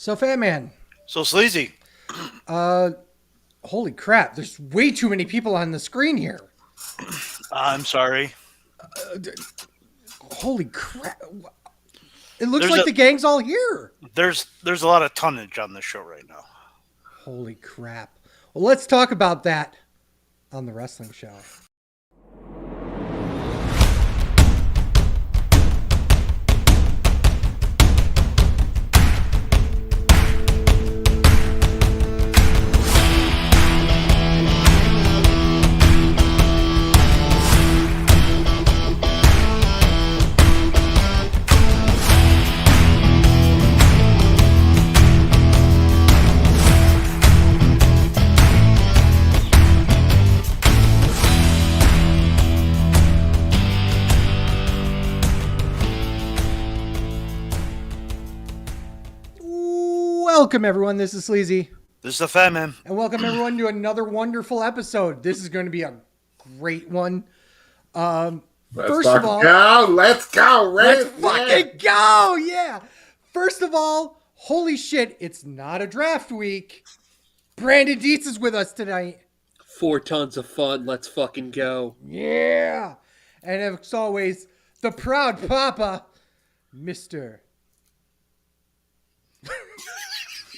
So, Fat Man, So sleazy. uh, holy crap, there's way too many people on the screen here. I'm sorry. Holy crap. It looks There's like a the gang's all here. there's a lot of tonnage on this show right now. Holy crap. Well, let's talk about that on the wrestling show. Welcome, everyone. This is Sleazy. This is the Fat Man. And welcome, everyone, to another wonderful episode. This is going to be a great one. First of all, let's go, let's fucking go. Yeah. First of all, holy shit, it's not a draft week. Brandon Dietz is with us tonight. 4 tons of fun. Let's fucking go. Yeah. And as always, the proud papa, Mr.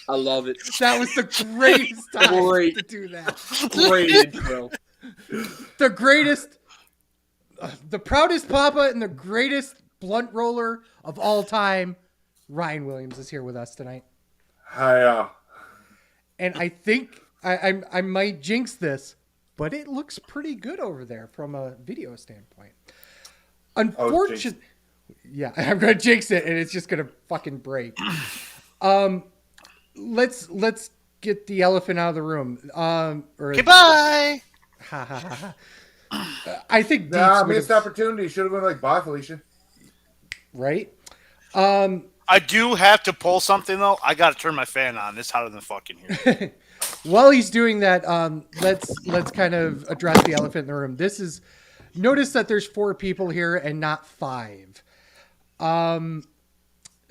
I love it. That was the greatest time Great. to do that. Great intro. The greatest, the proudest papa and the greatest blunt roller of all time, Ryan Williams is here with us tonight. Hi, And I think I might jinx this, but it looks pretty good over there from a video standpoint. Unfortunately, yeah, I'm gonna jinx it, and it's just gonna fucking break. Let's get the elephant out of the room. Goodbye. I think nah, Dietz missed opportunity. Should have been like, bye, Felicia. right. I do have to pull something though. I got to turn my fan on. It's hotter than fucking here. While he's doing that, let's kind of address the elephant in the room. Notice that there's 4 people here and not 5.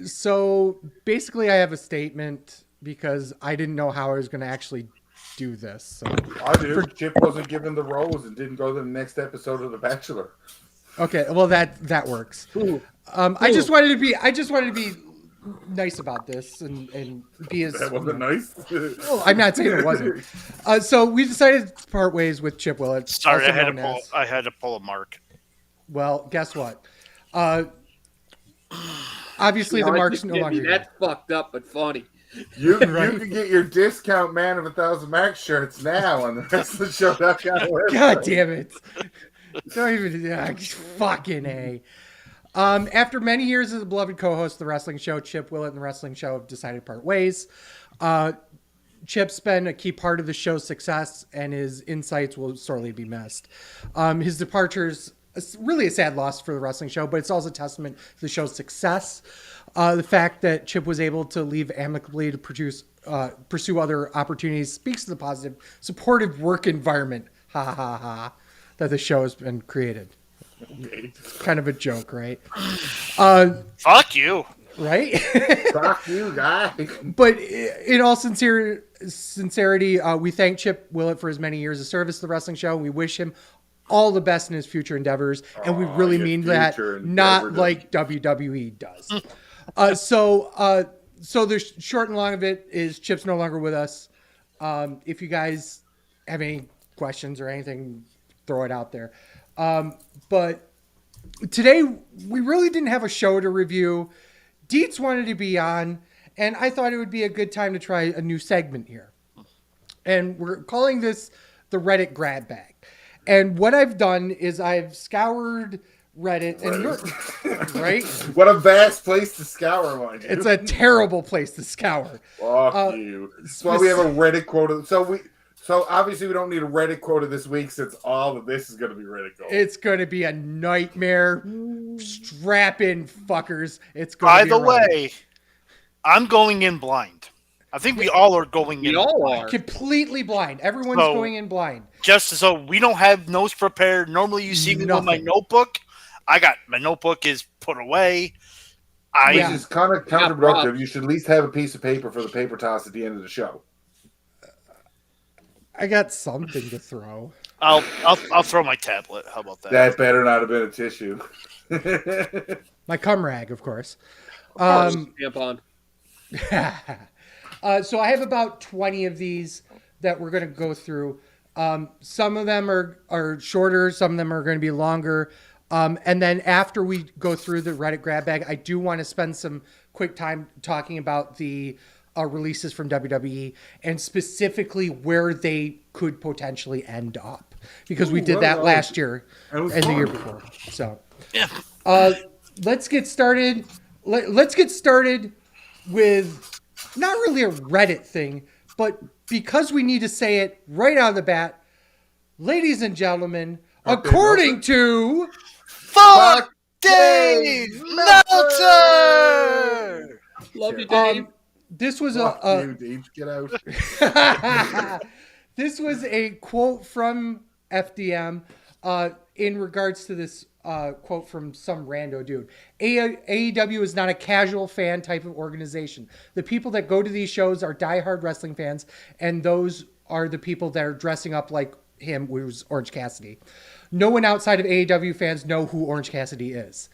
So basically, I have a statement because I didn't know how I was going to actually do this. So. I do. Chip wasn't given the rose and didn't go to the next episode of The Bachelor. Okay, well that works. I just wanted to be nice about this and be as. That wasn't nice. Well, I'm not saying it wasn't. So we decided to part ways with Chip Willett. Sorry, also I known as- had to pull a mark. Well, guess what? Obviously, the mark's no longer. That's fucked up, but funny. You can get your discount Man of 1,000 Max shirts now on the rest of the show. God damn it! Don't even fucking A. After many years as a beloved co-host of the wrestling show, Chip Willett and the wrestling show have decided to part ways. Chip's been a key part of the show's success, and his insights will sorely be missed. His departure's really a sad loss for the wrestling show, but it's also a testament to the show's success. The fact that Chip was able to leave amicably to pursue other opportunities speaks to the positive, supportive work environment, that the show has been created. Okay. Kind of a joke, right? Fuck you. Right? Fuck you, guy. But in all sincerity, we thank Chip Willett for his many years of service to the wrestling show. We wish him all the best in his future endeavors. And we really mean that, not like WWE does. So the short and long of it is Chip's no longer with us. If you guys have any questions or anything, throw it out there. But today we really didn't have a show to review. Dietz wanted to be on, and I thought it would be a good time to try a new segment here. And we're calling this the Reddit Grabbag. And what I've done is I've scoured Reddit, and right? What a vast place to scour, mind you. It's a terrible place to scour. Fuck you. That's why we have a Reddit quota. So obviously we don't need a Reddit quota this week since all of this is going to be Reddit gold. It's going to be a nightmare. Strap in, fuckers. It's going By to be the way, I'm going in blind. I think we all are going in. We all are. completely blind. Everyone's So- going in blind. Just so we don't have notes prepared. Normally you see me with my Nothing. notebook. My notebook is put away. I Which is kind of counterproductive. You should at least have a piece of paper for the paper toss at the end of the show. I got something to throw. I'll throw my tablet. How about that? That better not have been a tissue. My cum rag, of course. Tampon. So I have about 20 of these that we're going to go through. Some of them are shorter. Some of them are going to be longer. And then after we go through the Reddit grab bag, I do want to spend some quick time talking about the releases from WWE and specifically where they could potentially end up, because we did that last year and the year before. So Yeah. let's get started. Let's get started with not really a Reddit thing, but because we need to say it right out of the bat, ladies and gentlemen, according to Fuck Dave Meltzer! Love you, Dave. this was Fuck you, Dave. Get out. this was a quote from FDM in regards to this quote from some rando dude. AEW is not a casual fan type of organization. The people that go to these shows are diehard wrestling fans, and those are the people that are dressing up like him, who's Orange Cassidy. No one outside of AEW fans know who Orange Cassidy is.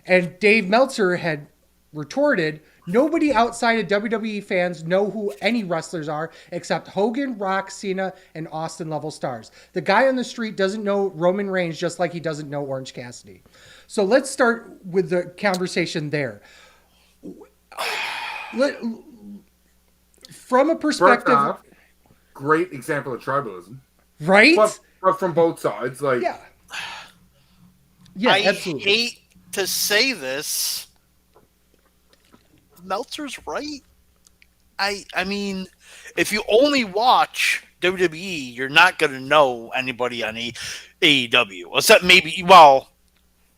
And Dave Meltzer had retorted, nobody outside of WWE fans know who any wrestlers are except Hogan, Rock, Cena, and Austin level stars. The guy on the street doesn't know Roman Reigns just like he doesn't know Orange Cassidy. So let's start with the conversation there. From a perspective... First off, great example of tribalism. Right? But from both sides. Like, yeah, I absolutely. hate to say this. Meltzer's right. I mean, if you only watch WWE, you're not going to know anybody on AEW. Except maybe, well,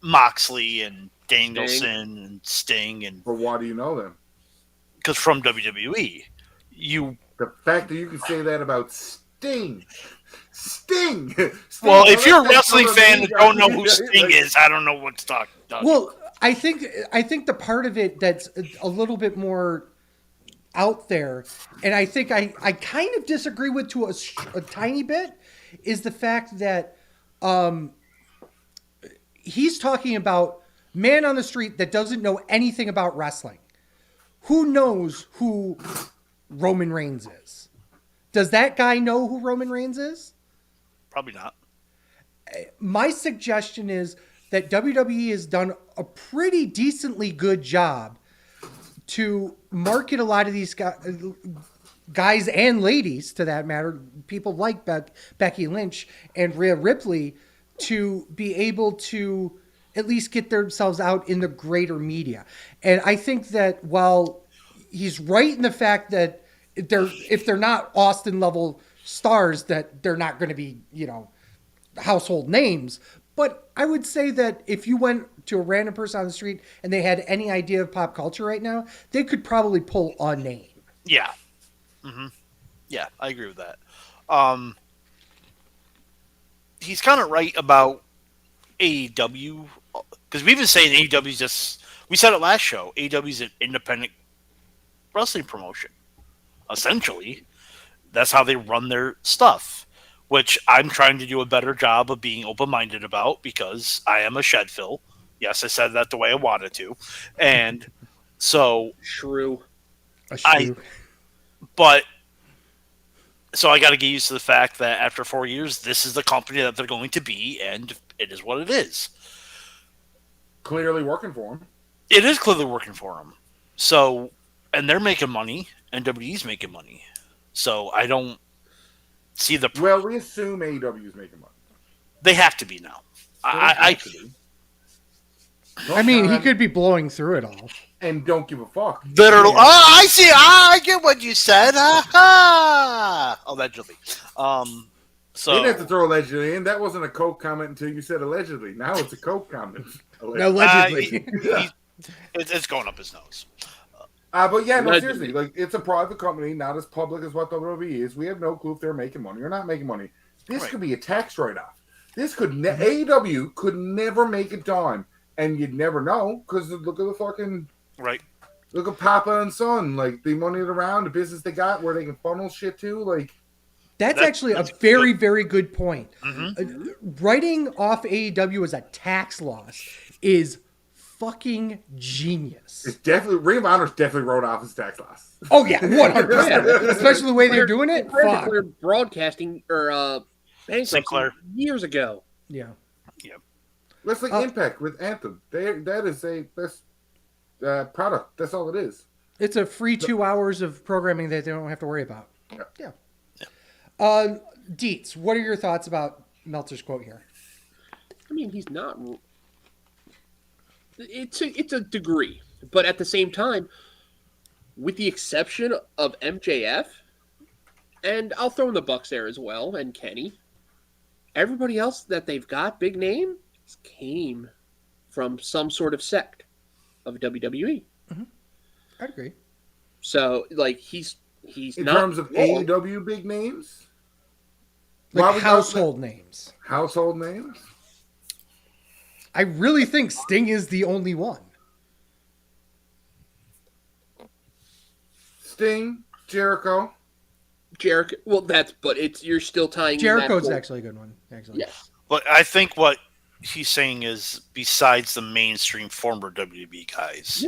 Moxley and Danielson and Sting. But why do you know them? Because from WWE. The fact that you can say that about Sting. Sting! Well, if you're a wrestling fan and don't know who Sting is, I don't know what to talk about. Well, I think the part of it that's a little bit more out there, and I think I kind of disagree with to a tiny bit, is the fact that he's talking about man on the street that doesn't know anything about wrestling. Who knows who Roman Reigns is? Does that guy know who Roman Reigns is? Probably not. My suggestion is that WWE has done a pretty decently good job to market a lot of these guys and ladies, to that matter, people like Becky Lynch and Rhea Ripley, to be able to at least get themselves out in the greater media. And I think that while he's right in the fact that if they're not Austin level stars, that they're not going to be, household names. But I would say that if you went to a random person on the street and they had any idea of pop culture right now, they could probably pull a name. Yeah. Mm-hmm. Yeah, I agree with that. He's kind of right about AEW, because we've been saying AEW is just, we said it last show, AEW is an independent wrestling promotion. Essentially, that's how they run their stuff, which I'm trying to do a better job of being open-minded about, because I am a shedfill. Yes, I said that the way I wanted to. And so... Shrew. But so I got to get used to the fact that after 4 years, this is the company that they're going to be, and it is what it is. Clearly working for them. It is clearly working for them. So, and they're making money, and WWE's making money. So I don't see the... Well, we assume AEW is making money. They have to be now. I mean, he could be blowing through it all. And don't give a fuck. literally. Oh, I see. I get what you said. Allegedly. So You didn't have to throw allegedly in. That wasn't a Coke comment until you said allegedly. Now it's a Coke comment. Allegedly. It's going up his nose. But yeah, no, Allegedly. seriously. Like, it's a private company, not as public as what WWE is. We have no clue if they're making money or not making money. This Right. could be a tax write-off. This could AEW could never make a dime, and you'd never know because look at the fucking Right. Look at Papa and Son, like the money around, the business they got, where they can funnel shit to, like. That's actually a very, very good point. Mm-hmm. Writing off AEW as a tax loss is fucking genius. It's definitely Ring of Honor's definitely wrote off his tax loss. Oh yeah, 100%. Especially the way they're doing it. Fuck. Declared broadcasting or bankruptcy Sinclair. years ago. Yeah. Wrestling Impact with Anthem. That is a best product. That's all it is. It's a free 2 hours of programming that they don't have to worry about. Yeah. Dietz, what are your thoughts about Meltzer's quote here? I mean, he's not. It's a degree, but at the same time, with the exception of MJF, and I'll throw in the Bucks there as well, and Kenny, everybody else that they've got big name came from some sort of sect of WWE. Mm-hmm. I'd agree. So, like, he's in not terms of wrong. AEW big names, Like household names. Household names. I really think Sting is the only one. Sting, Jericho. Well, you're still tying. Jericho's actually a good one. Actually, yes. But I think what he's saying is, besides the mainstream former WWE guys,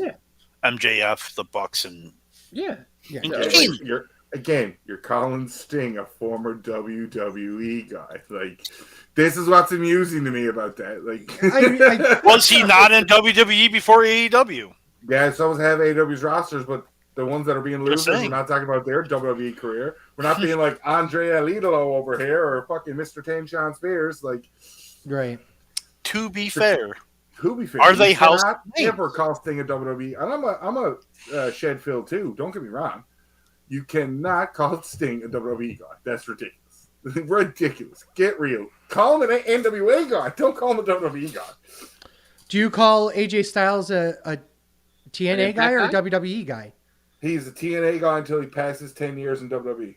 MJF, the Bucks, and yeah. You're calling Sting a former WWE guy. Like, this is what's amusing to me about that. Like, was he not in WWE before AEW? Yeah, some have AEW's rosters, but the ones that are being losers, we're not talking about their WWE career. We're not being like Andre Alidolo over here or fucking Mr. Tane Sean Spears. Like, right. To be fair, are they house? Ever call Sting a WWE? And I'm a shed Phil too. Don't get me wrong. You cannot call Sting a WWE guy. That's ridiculous. Ridiculous. Get real. Call him an NWA guy. Don't call him a WWE guy. Do you call AJ Styles a TNA guy or a WWE guy? He's a TNA guy until he passes 10 years in WWE.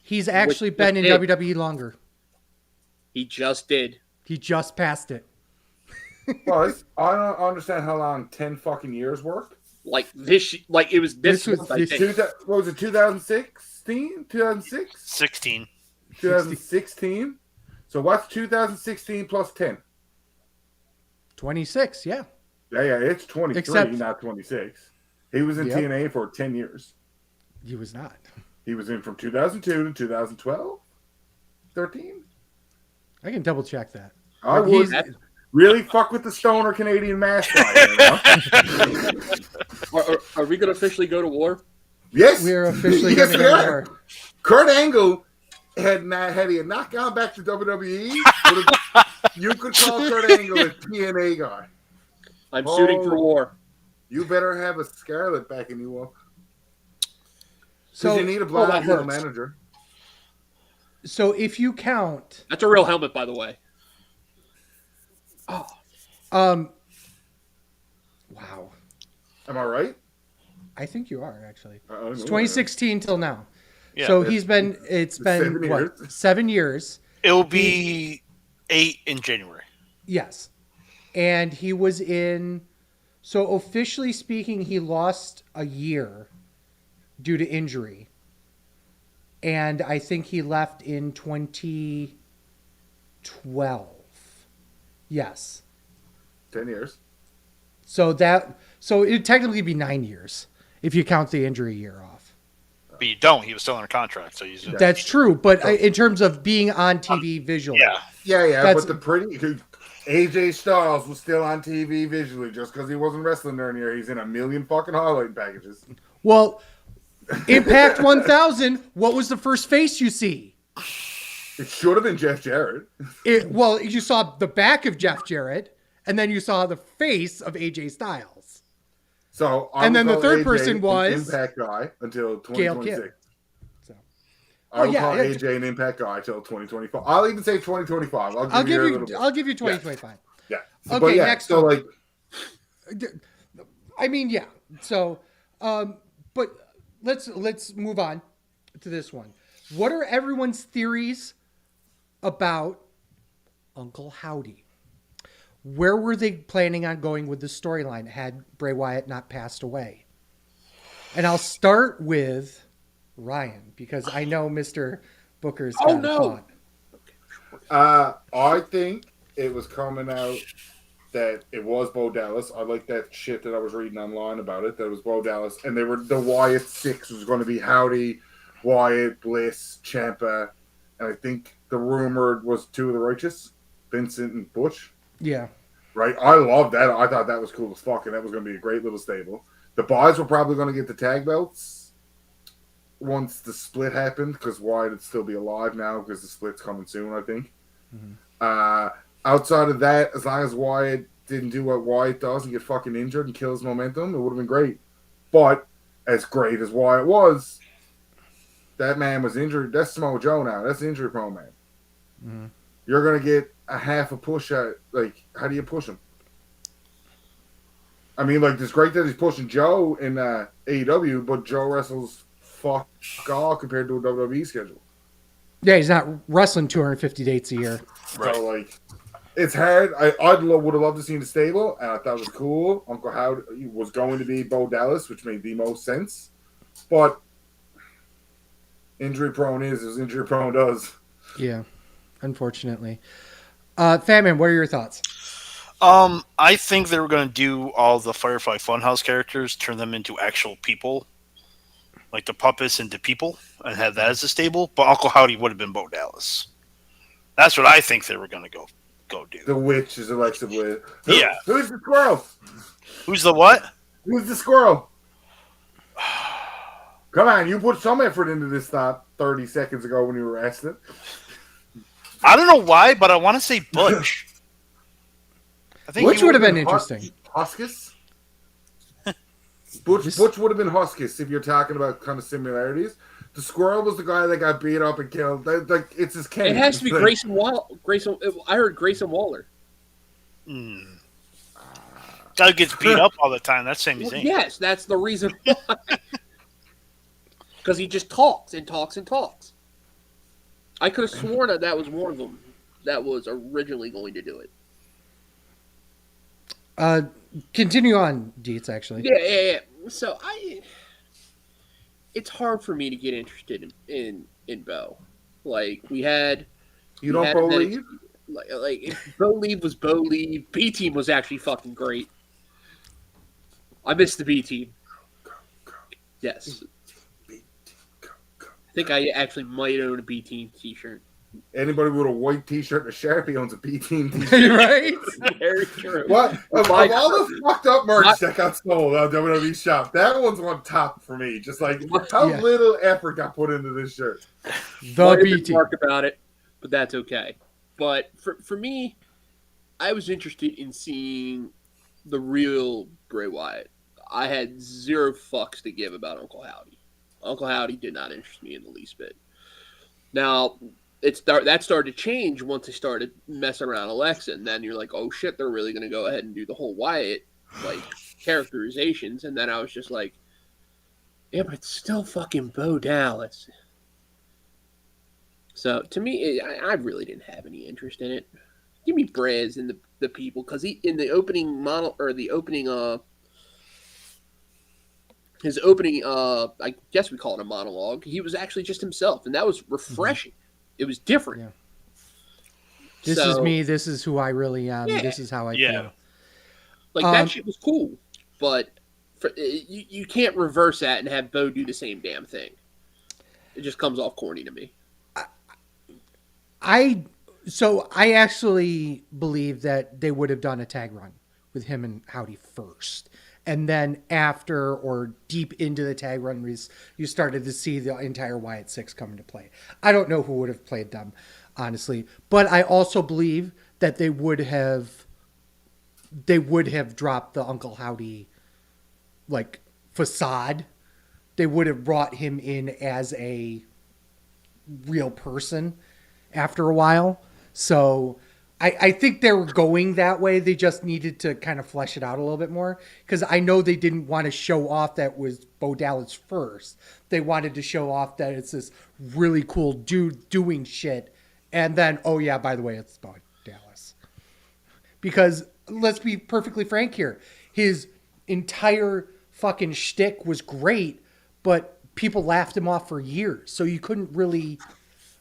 He's actually been in WWE longer. He just did. He just passed it. Well, I don't understand how long 10 fucking years worked. Like it was this month, I think. What was it, 2016? 2006? 16. 2016? So what's 2016 plus 10? 26, yeah. Yeah, it's 23, not 26. He was in TNA for 10 years. He was not. He was in from 2002 to 2012? 13? I can double check that. I would. Really fuck with the stoner Canadian mascot. Are we going to officially go to war? Yes. We are officially going to go to war. Kurt Angle had he not gone back to WWE, you could call Kurt Angle a TNA guy. I'm shooting for war. You better have a Scarlet backing you up. So you need a blonde manager. So if you count, that's a real helmet, by the way. Oh, wow. Am I right? I think you are actually. It's no, 2016 till now. Yeah, so it's been 7 years. It'll be 8 in January. Yes. And he was in, so officially speaking, he lost a year due to injury. And I think he left in 2012. Yes. 10 years. So it'd technically be 9 years if you count the injury year off. But you don't. He was still under contract, so he's. That's true, but in terms of being on TV visually, yeah. But AJ Styles was still on TV visually just because he wasn't wrestling during the year. He's in a million fucking highlight packages. Well, Impact 1000. What was the first face you see? It should have been Jeff Jarrett. You saw the back of Jeff Jarrett, and then you saw the face of AJ Styles. So, and then the third AJ person was Impact guy until 2026. So, I will call AJ an Impact guy until 2025. I'll even say 2025. I'll give you 2025. Yeah. Okay. Next. So like, I mean, yeah. So, but let's move on to this one. What are everyone's theories about Uncle Howdy? where were they planning on going with the storyline had Bray Wyatt not passed away? And I'll start with Ryan, because I know Mr. Booker's got a thought. I think it was coming out that it was Bo Dallas. I like that shit that I was reading online about it. That it was Bo Dallas, and they were the Wyatt Six was going to be Howdy, Wyatt, Bliss, Ciampa, and I think the rumored was two of the Righteous, Vincent and Butch. Yeah. Right. I love that. I thought that was cool as fuck, and that was going to be a great little stable. The boys were probably going to get the tag belts once the split happened, because Wyatt would still be alive now because the split's coming soon, I think. Mm-hmm. Outside of that, as long as Wyatt didn't do what Wyatt does and get fucking injured and kill his momentum, it would have been great. But as great as Wyatt was, that man was injured. That's Samoa Joe now. That's the injury prone man. Mm-hmm. You're going to get a half a push at, like, how do you push him? I mean, like, it's great that he's pushing Joe in AEW, but Joe wrestles fuck all compared to a WWE schedule. Yeah, he's not wrestling 250 dates a year. Right. So, like, it's hard. I would have loved to see the stable, and I thought it was cool. Uncle Howdy was going to be Bo Dallas, which made the most sense. But injury prone is as injury prone does. Yeah, unfortunately. Fatman, what are your thoughts? I think they were going to do all the Firefly Funhouse characters, turn them into actual people, like the puppets into people, and have that as a stable. But Uncle Howdy would have been Bo Dallas. That's what I think they were going to go do. The witch is Alexa Bliss. Yeah. Who's the squirrel? Who's the what? Who's the squirrel? Come on, you put some effort into this thought 30 seconds ago when you were asking it. I don't know why, but I want to say Butch. I think Butch would have been interesting. Huskus? Butch would have been Huskus if you're talking about kind of similarities. The squirrel was the guy that got beat up and killed. Like, it's his cane. It has to be Grayson Waller. I heard Grayson Waller. Guy gets beat up all the time. That's Sami Zayn. Yes, that's the reason why. Because he just talks and talks and talks. I could have sworn that was one of them that was originally going to do it. Continue on, Dietz, actually. Yeah. So it's hard for me to get interested in Bo. Like, we had... You don't believe? Like Bo Leave was Bo Leave. B Team was actually fucking great. I missed the B Team. Yes. I think I actually might own a B Team t-shirt. Anybody with a white t-shirt and a Sharpie owns a B Team t-shirt. Right? Very true. What? Of all the fucked up merch that got sold on WWE Shop, that one's on top for me. Just like how little effort got put into this shirt. The B Team. Talk about it, but that's okay. But for me, I was interested in seeing the real Bray Wyatt. I had zero fucks to give about Uncle Howdy. Uncle Howdy did not interest me in the least bit. Now, that started to change once they started messing around Alexa, and then you're like, oh shit, they're really going to go ahead and do the whole Wyatt like characterizations, and then I was just like, yeah, but it's still fucking Bo Dallas. So to me, I really didn't have any interest in it. Give me Brez and the people, because he in the opening model or the opening his opening I guess we call it a monologue. He was actually just himself, and that was refreshing. Mm-hmm. It was different. Yeah. This is me. This is who I really am. Yeah. This is how I feel. Like that shit was cool, but you can't reverse that and have Bo do the same damn thing. It just comes off corny to me. I actually believe that they would have done a tag run with him and Howdy first. And then after or deep into the tag run, you started to see the entire Wyatt Six come into play. I don't know who would have played them, honestly. But I also believe that they would have dropped the Uncle Howdy like facade. They would have brought him in as a real person after a while. So I think they were going that way. They just needed to kind of flesh it out a little bit more, because I know they didn't want to show off that was Bo Dallas first. They wanted to show off that it's this really cool dude doing shit. And then, oh yeah, by the way, it's Bo Dallas. Because let's be perfectly frank here. His entire fucking shtick was great, but people laughed him off for years. So you couldn't really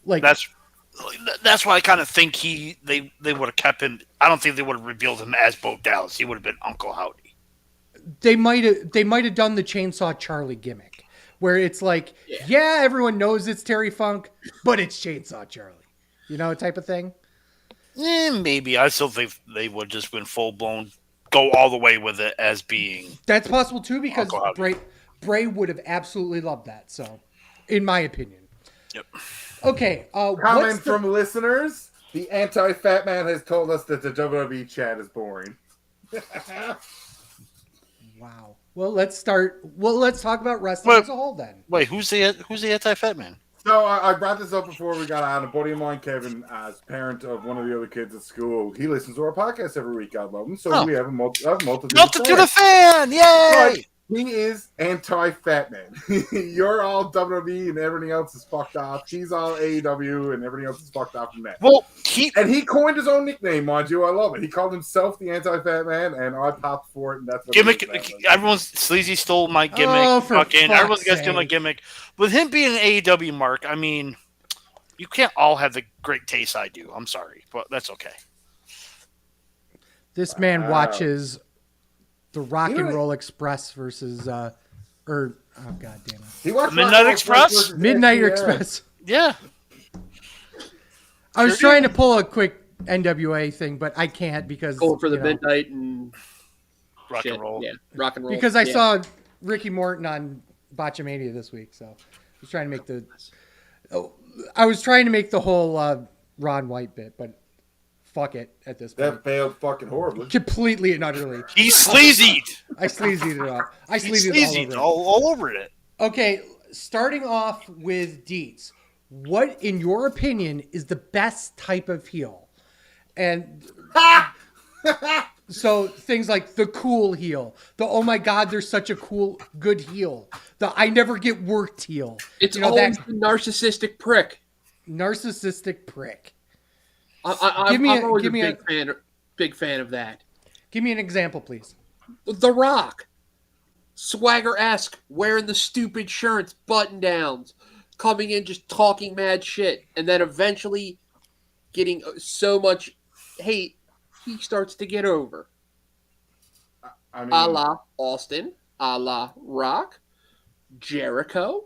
like. That's why I kind of think they would have kept him. I don't think they would have revealed him as Bo Dallas. He would have been Uncle Howdy. They might have done the Chainsaw Charlie gimmick, where it's like, yeah, everyone knows it's Terry Funk, but it's Chainsaw Charlie, type of thing. Maybe. I still think they would just been full blown, go all the way with it as being. That's possible too, because Bray would have absolutely loved that. So, in my opinion. Yep. Okay. Comment from listeners. The anti-fat man has told us that the WWE chat is boring. Wow. Well, let's talk about wrestling as a whole then. Wait, who's the anti-fat man? So I brought this up before we got on. A buddy of mine, Kevin, as parent of one of the other kids at school, he listens to our podcast every week. I love him. So we have a multitude of fan. Yay! But he is anti-fat man. You're all WWE and everything else is fucked off. He's all AEW and everything else is fucked off from that. Well, he coined his own nickname, mind you. I love it. He called himself the anti-fat man, and I popped for it. And that's what gimmick. Everyone's sleazy stole my gimmick. Everyone's gonna steal my gimmick. With him being an AEW mark, I mean, you can't all have the great taste I do. I'm sorry, but that's okay. This man watches the Rock and Roll Express versus, oh god damn it! He watched Midnight Express. Midnight Express. Yeah. I was trying to pull a quick NWA thing, but I can't because going for the midnight and rock and roll. Yeah, rock and roll. Because I saw Ricky Morton on Botchamania this week, so I was trying to make the whole Ron White bit, but fuck it at this point. That failed fucking horribly. Completely and utterly. He sleazied. I sleazied it up. I sleazied all over it. Okay, starting off with Deets. What, in your opinion, is the best type of heel? And so things like the cool heel, the oh my god, they're such a good heel, the I never get worked heel. It's always the narcissistic prick. Narcissistic prick. I'm always a big fan of that. Give me an example, please. The Rock. Swagger-esque, wearing the stupid shirts, button-downs, coming in just talking mad shit, and then eventually getting so much hate, he starts to get over. I mean, a la Austin, a la Rock, Jericho.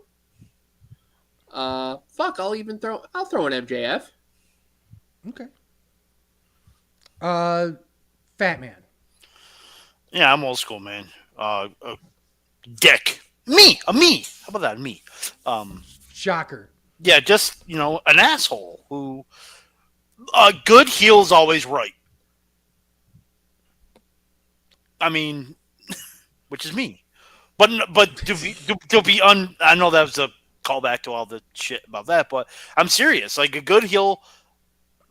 I'll throw an MJF. Okay. Fat Man. Yeah, I'm old school, man. Dick. Me. How about that? Me. Shocker. Yeah, just, an asshole who a good heel's always right. I mean, which is me. But to be I know that was a callback to all the shit about that, but I'm serious. Like, a good heel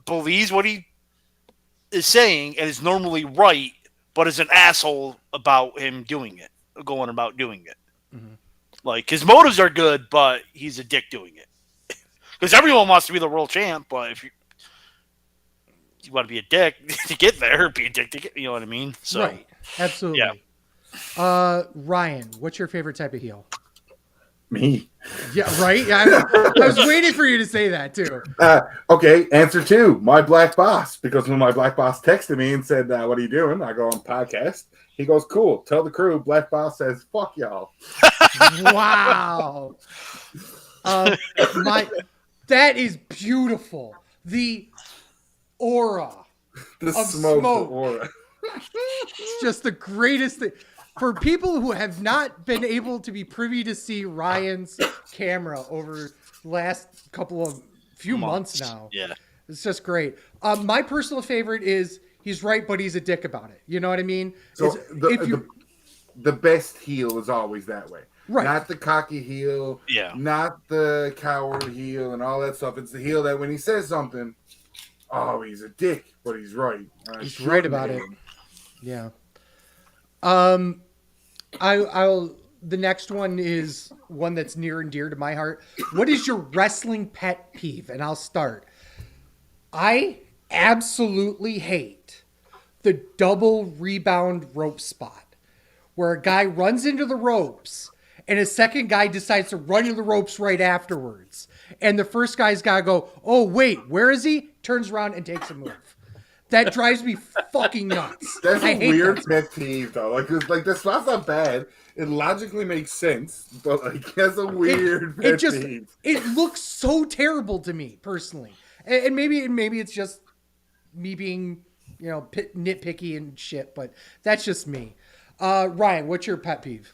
believes what he is saying and is normally right, but is an asshole about him doing it, going about doing it. Mm-hmm. Like, his motives are good, but he's a dick doing it. Because everyone wants to be the world champ, but if you want to be a dick to get there, be a dick to get, you know what I mean? So, right. Absolutely. Yeah. Ryan, what's your favorite type of heel? Me. Yeah, right? Yeah, I was waiting for you to say that, too. Okay, answer 2. My black boss. Because when my black boss texted me and said, what are you doing? I go on podcast. He goes, cool. Tell the crew. Black boss says, fuck y'all. Wow. That is beautiful. The aura. The smoke. Aura. It's just the greatest thing. For people who have not been able to be privy to see Ryan's camera over the last few months now. Yeah. It's just great. My personal favorite is he's right, but he's a dick about it. You know what I mean? So the best heel is always that way. Right. Not the cocky heel. Yeah. Not the coward heel and all that stuff. It's the heel that when he says something, he's a dick, but he's right. He's right about it. Yeah. The next one is one that's near and dear to my heart. What is your wrestling pet peeve? And I'll start. I absolutely hate the double rebound rope spot, where a guy runs into the ropes and a second guy decides to run into the ropes right afterwards. And the first guy's got to go, oh, wait, where is he? Turns around and takes a move. That drives me fucking nuts. That's I a hate weird that. pet peeve, though. Like the spot's not bad. It logically makes sense, but like that's a weird pet peeve. It looks so terrible to me personally, and maybe it's just me being nitpicky and shit, but that's just me. Ryan, what's your pet peeve?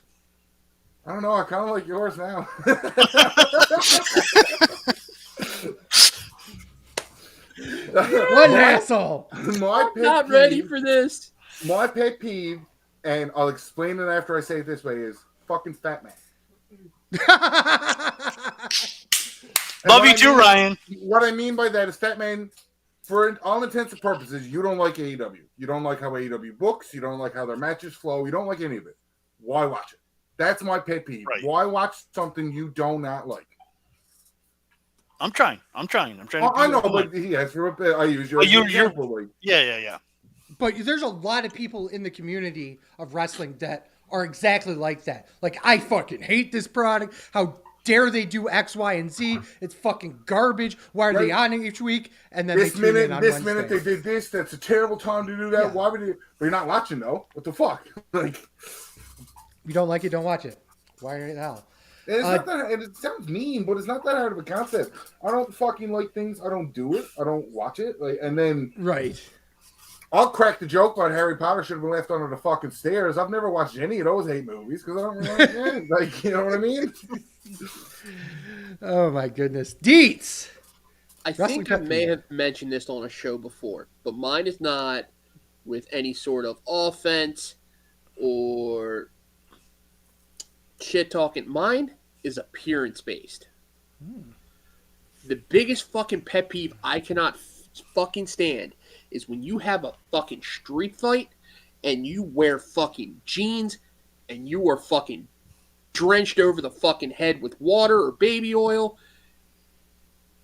I don't know. I kind of like yours now. What an asshole! I'm not ready for this. My pet peeve, and I'll explain it after I say it this way, is fucking fat man. Love you too, Ryan. What I mean by that is fat man, for all intents and purposes, you don't like AEW. You don't like how AEW books. You don't like how their matches flow. You don't like any of it. Why watch it? That's my pet peeve. Right. Why watch something you do not like? I'm trying. I know, but yes, I use your example. Yeah. But there's a lot of people in the community of wrestling that are exactly like that. Like, I fucking hate this product. How dare they do X, Y, and Z? It's fucking garbage. Why are they on it each week? And then this they tune in on this Wednesday. minute they did this. That's a terrible time to do that. Yeah. Why would you? But you're not watching though. What the fuck? Like, you don't like it, don't watch it. Why are you hell? and it's not that. And it sounds mean, but it's not that hard of a concept. I don't fucking like things. I don't do it. I don't watch it. Like, and then Right. I'll crack the joke about Harry Potter should have been left under the fucking stairs. I've never watched any of those 8 movies because I don't really like it. Like, you know what I mean? Oh my goodness. Deets! I think I may have mentioned this on a show before, but mine is not with any sort of offense or shit talking. Mine is appearance based. The biggest fucking pet peeve I cannot fucking stand is when you have a fucking street fight and you wear fucking jeans and you are fucking drenched over the fucking head with water or baby oil.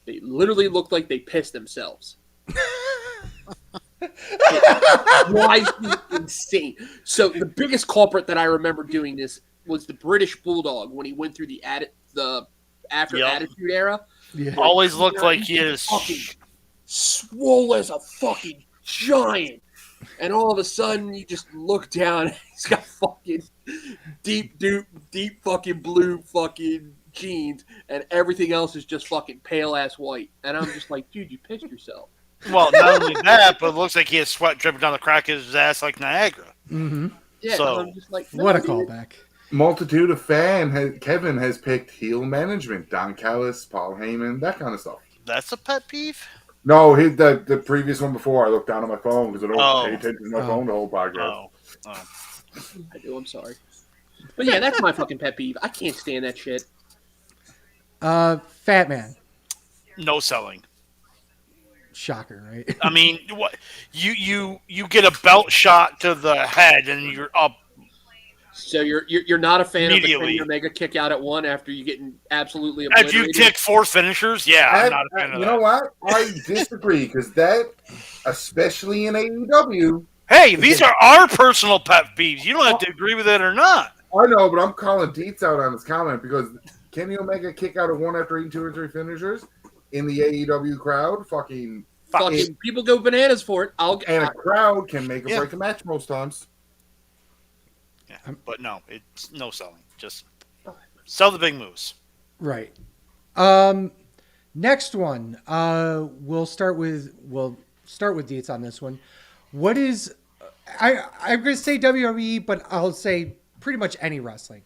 They literally look like they pissed themselves. It drives me insane. So the biggest culprit that I remember doing this was the British Bulldog when he went through the after Attitude Era. Yeah. Always looked like he is fucking swole as a fucking giant. And all of a sudden, you just look down, and he's got fucking deep fucking blue fucking jeans, and everything else is just fucking pale ass white. And I'm just like, dude, you pissed yourself. Well, not only that, but it looks like he has sweat dripping down the crack of his ass like Niagara. Mm-hmm. Yeah, So, I'm just like, What a dude. callback. Multitude of Kevin has picked heel management. Don Callis, Paul Heyman, that kind of stuff. That's a pet peeve? No, the previous one before, I looked down at my phone because I don't Oh. pay attention to my phone the whole podcast. Oh. I do, I'm sorry. But yeah, that's my fucking pet peeve. I can't stand that shit. Fat man. No selling. Shocker, right? I mean, what you get a belt shot to the head and you're up. So you're not a fan of the Immediately. Kenny Omega kick out at one after you getting absolutely If obliterated? you kick 4 finishers, yeah, I'm not a fan of you that. know what? I disagree because that, especially in AEW, Hey, these are our personal pet peeves. You don't have to agree with it or not. I know, but I'm calling Deets out on his comment because Kenny Omega kick out at one after eating 2 or 3 finishers in the AEW crowd, fucking people go bananas for it. and a crowd can make or break a match most times. Yeah, but no, it's no selling. Just sell the big moves. Right. Next one. We'll start with Deets on this one. What is I'm going to say WWE, but I'll say pretty much any wrestling.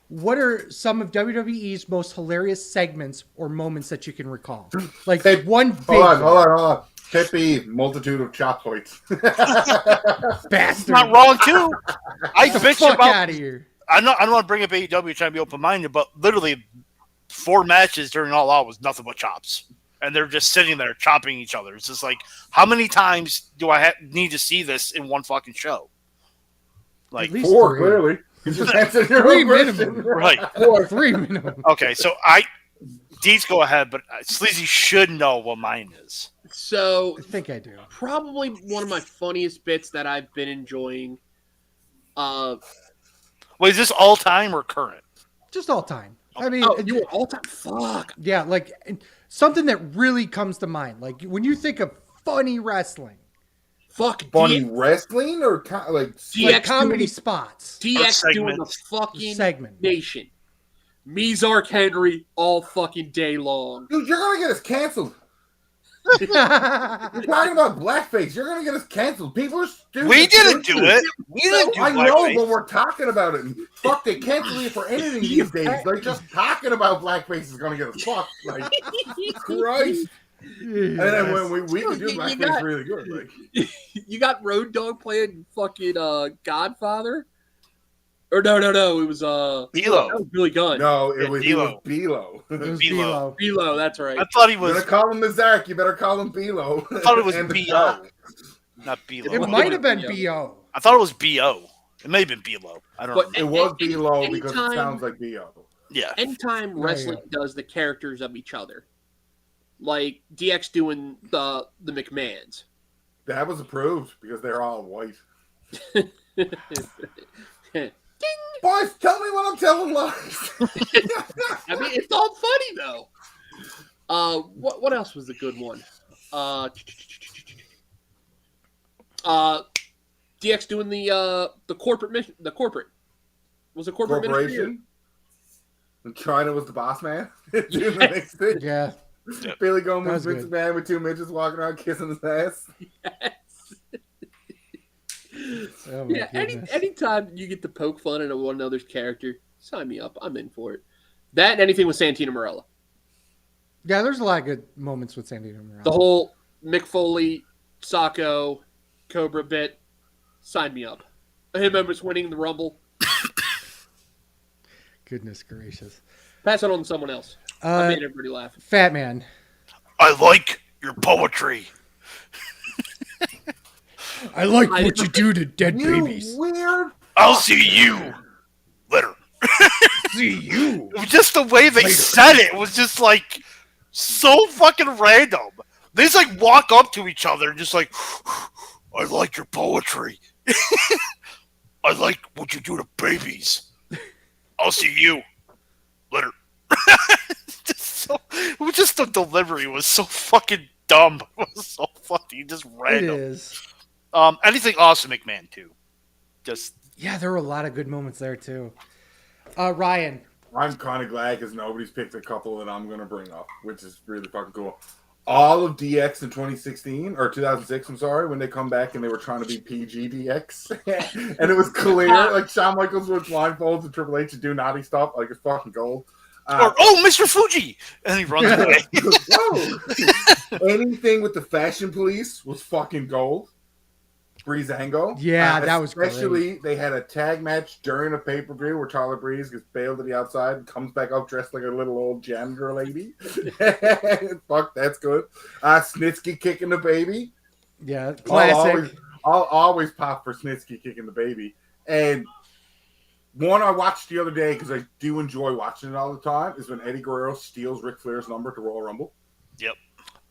What are some of WWE's most hilarious segments or moments that you can recall? Like one big Hold on. Pet peeve, multitude of chop points. bastard. Not wrong too. I bitch Fuck about. out of here. I don't want to bring up AEW trying to be open minded, but literally 4 matches during All Out was nothing but chops, and they're just sitting there chopping each other. It's just like, how many times do I need to see this in one fucking show? Like At least 4, 3. clearly. You just answered your 3 own question. minimum. right. 3 minimum. Okay, so Deeds, go ahead, but Sleazy should know what mine is. So I think I do. probably one of my funniest bits that I've been enjoying. Wait, is this all time or current? Just all time. I mean, Oh, you were all time. Fuck. yeah, like something that really comes to mind. Like when you think of funny wrestling, Fuck. Funny wrestling or like like DX comedy doing, spots, DX doing the segments. fucking segment. nation. Me, Zark Henry, all fucking day long. dude, you're gonna get us canceled. You're talking about blackface. You're gonna get us canceled. People are stupid. We didn't do it. We didn't do I know, blackface. but we're talking about it. And fuck, they cancel you for anything these days. Like just talking about blackface is gonna get us fucked. Like Christ. And then when we can do blackface really good. Like You got Road Dogg playing fucking Godfather? Or no, it was Belo. that was Billy Gunn. no, it Yeah, was D'Lo. Belo. It was Belo. Belo. Belo, that's right. I thought he You was. better call him Mazark. You better call him Belo. I thought it was And the B.O. Doc. Not Belo. It might have been Bo. I thought it was B.O. It may have been Belo. I don't But- know. It was Any- Belo because it anytime- sounds like Bo. Yeah. Anytime wrestling does the characters of each other, like DX doing the McMahons. That was approved because they're all white. Boys, tell me when I'm telling lies. I mean, it's all funny though. What else was the good one? DX doing the corporate mission. The corporate was a corporate mission. Corporation. And China was the boss man. Doing the next thing. Yeah. Billy That Gomez, was Vince good. McMahon with two midgets walking around kissing his ass. Oh my Yeah, goodness. anytime you get to poke fun at one another's character, sign me up. I'm in for it. That and anything with Santino Marella. Yeah, there's a lot of good moments with Santino Marella. The whole Mick Foley, Sacco, Cobra bit, sign me up. Him members winning the Rumble. Goodness gracious. Pass it on to someone else. I made everybody laugh. Fat Man. I like your poetry. I like what you do to dead You babies. weird. I'll see you later. See you. It was just the way they said it was just like so fucking random. They just like walk up to each other and just like, I like your poetry. I like what you do to babies. I'll see you later. It was just the delivery was so fucking dumb. It was so funny, just It random. is. Anything awesome, McMahon too. Just Yeah, there were a lot of good moments there too. Ryan. I'm kind of glad because nobody's picked a couple that I'm going to bring up, which is really fucking cool. All of DX in 2016 or 2006, I'm sorry, when they come back and they were trying to be PG DX, and it was clear, like Shawn Michaels with blindfolds and Triple H to do naughty stuff, like it's fucking gold. or Mr. Fuji, and he runs away. Whoa. Anything with the Fashion Police was fucking gold. Breezango. Yeah, that was great. Especially, they had a tag match during a pay-per-view where Tyler Breeze gets bailed to the outside and comes back up dressed like a little old janitor lady. Fuck, that's good. Snitsky kicking the baby. Yeah, classic. I'll always pop for Snitsky kicking the baby. And one I watched the other day because I do enjoy watching it all the time is when Eddie Guerrero steals Ric Flair's number to Royal Rumble. Yep.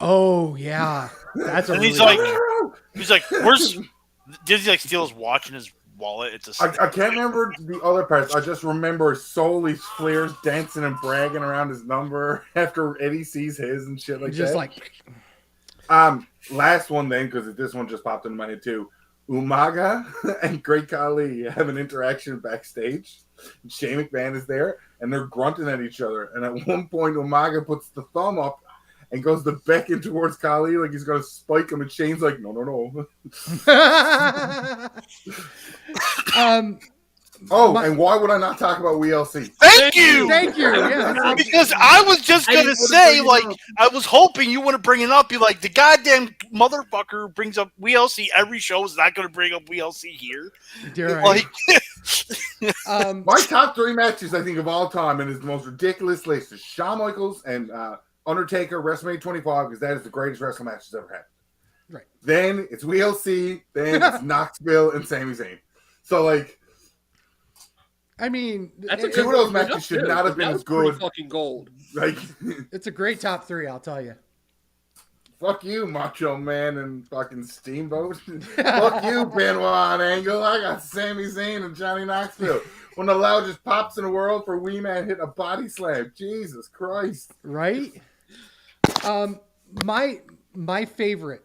Oh yeah, that's a And really he's like, good where's? Did he like steal his watch and his wallet? It's a. I can't remember the other parts. I just remember solely Flair's dancing and bragging around his number after Eddie sees his and shit like just that. like Last one then, because this one just popped into my head too. Umaga and Great Khali have an interaction backstage. Shane McMahon is there, and they're grunting at each other. And at one point, Umaga puts the thumb up and goes to beckon towards Khali like he's going to spike him. And Shane's like, no. And why would I not talk about WLC? Thank you. Thank you. Yeah. Because I was just gonna say, like, I was hoping you wouldn't bring it up. Be like, the goddamn motherfucker brings up WLC every show. Is not gonna bring up WLC here. You're right. Like, My top 3 matches, I think, of all time, and it's the most ridiculous list, is Shawn Michaels and Undertaker WrestleMania 25, because that is the greatest wrestling match that's ever had. Right. Then it's WLC, then it's Knoxville and Sami Zayn. So, like, I mean, That's a two good of those one. matches should Too, not have but been that as was pretty good. Fucking gold. Like, It's a great top 3, I'll tell you. fuck you, Macho Man and fucking Steamboat. Fuck you, Benoit and Angle. I got Sami Zayn and Johnny Knoxville. One of the loudest pops in the world for Wee Man hitting a body slam. Jesus Christ. Right? My favorite,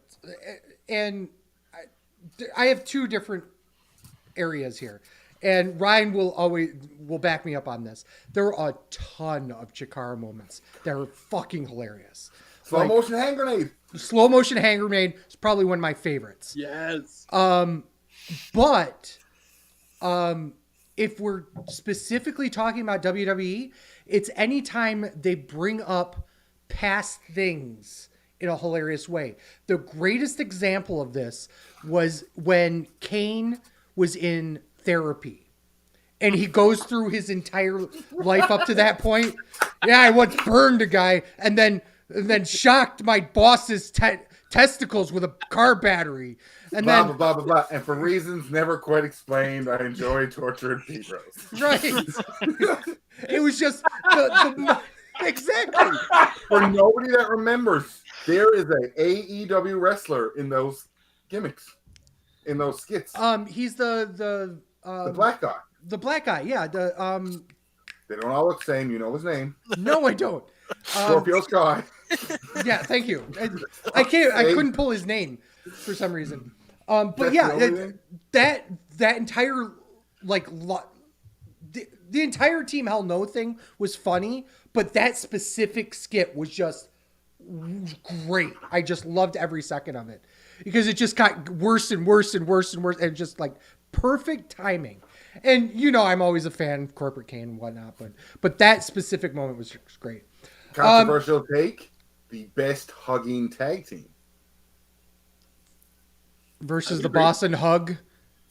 and I have 2 different areas here, and Ryan will back me up on this. There are a ton of Chikara moments that are fucking hilarious. Slow motion hand grenade. Slow motion hand grenade is probably one of my favorites. Yes. But if we're specifically talking about WWE, it's anytime they bring up past things in a hilarious way. The greatest example of this was when Kane was in therapy and he goes through his entire life up to that point. Yeah, I once burned a guy and then shocked my boss's testicles with a car battery. And blah, then blah, blah, blah, blah. And for reasons never quite explained, I enjoy tortured P-Bros. right. It was just exactly. For nobody that remembers, there is a AEW wrestler in those gimmicks, in those skits. He's the black guy. The black guy, yeah. They don't all look the same. You know his name. No, I don't. Scorpio Sky. Yeah, thank you. I couldn't pull his name for some reason. But yeah, that entire the entire Team Hell No thing was funny, but that specific skit was just great. I just loved every second of it because it just got worse and worse and worse and worse, and just like perfect timing. And I'm always a fan of Corporate Kane and whatnot, but that specific moment was great. Controversial take: the best hugging tag team versus the Boston Hug,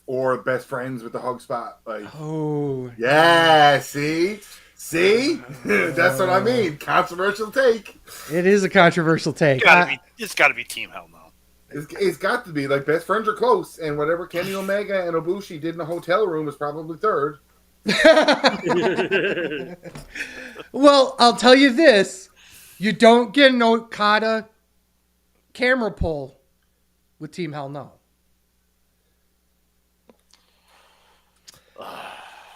or best friends with the hug spot. Like, oh yeah, see, that's what I mean. Controversial take. It is a controversial take. It's got to be Team Hell No. It's got to be. Like, best friends are close, and whatever Kenny Omega and Ibushi did in the hotel room is probably third. Well, I'll tell you this: you don't get an Okada camera pull with Team Hell No.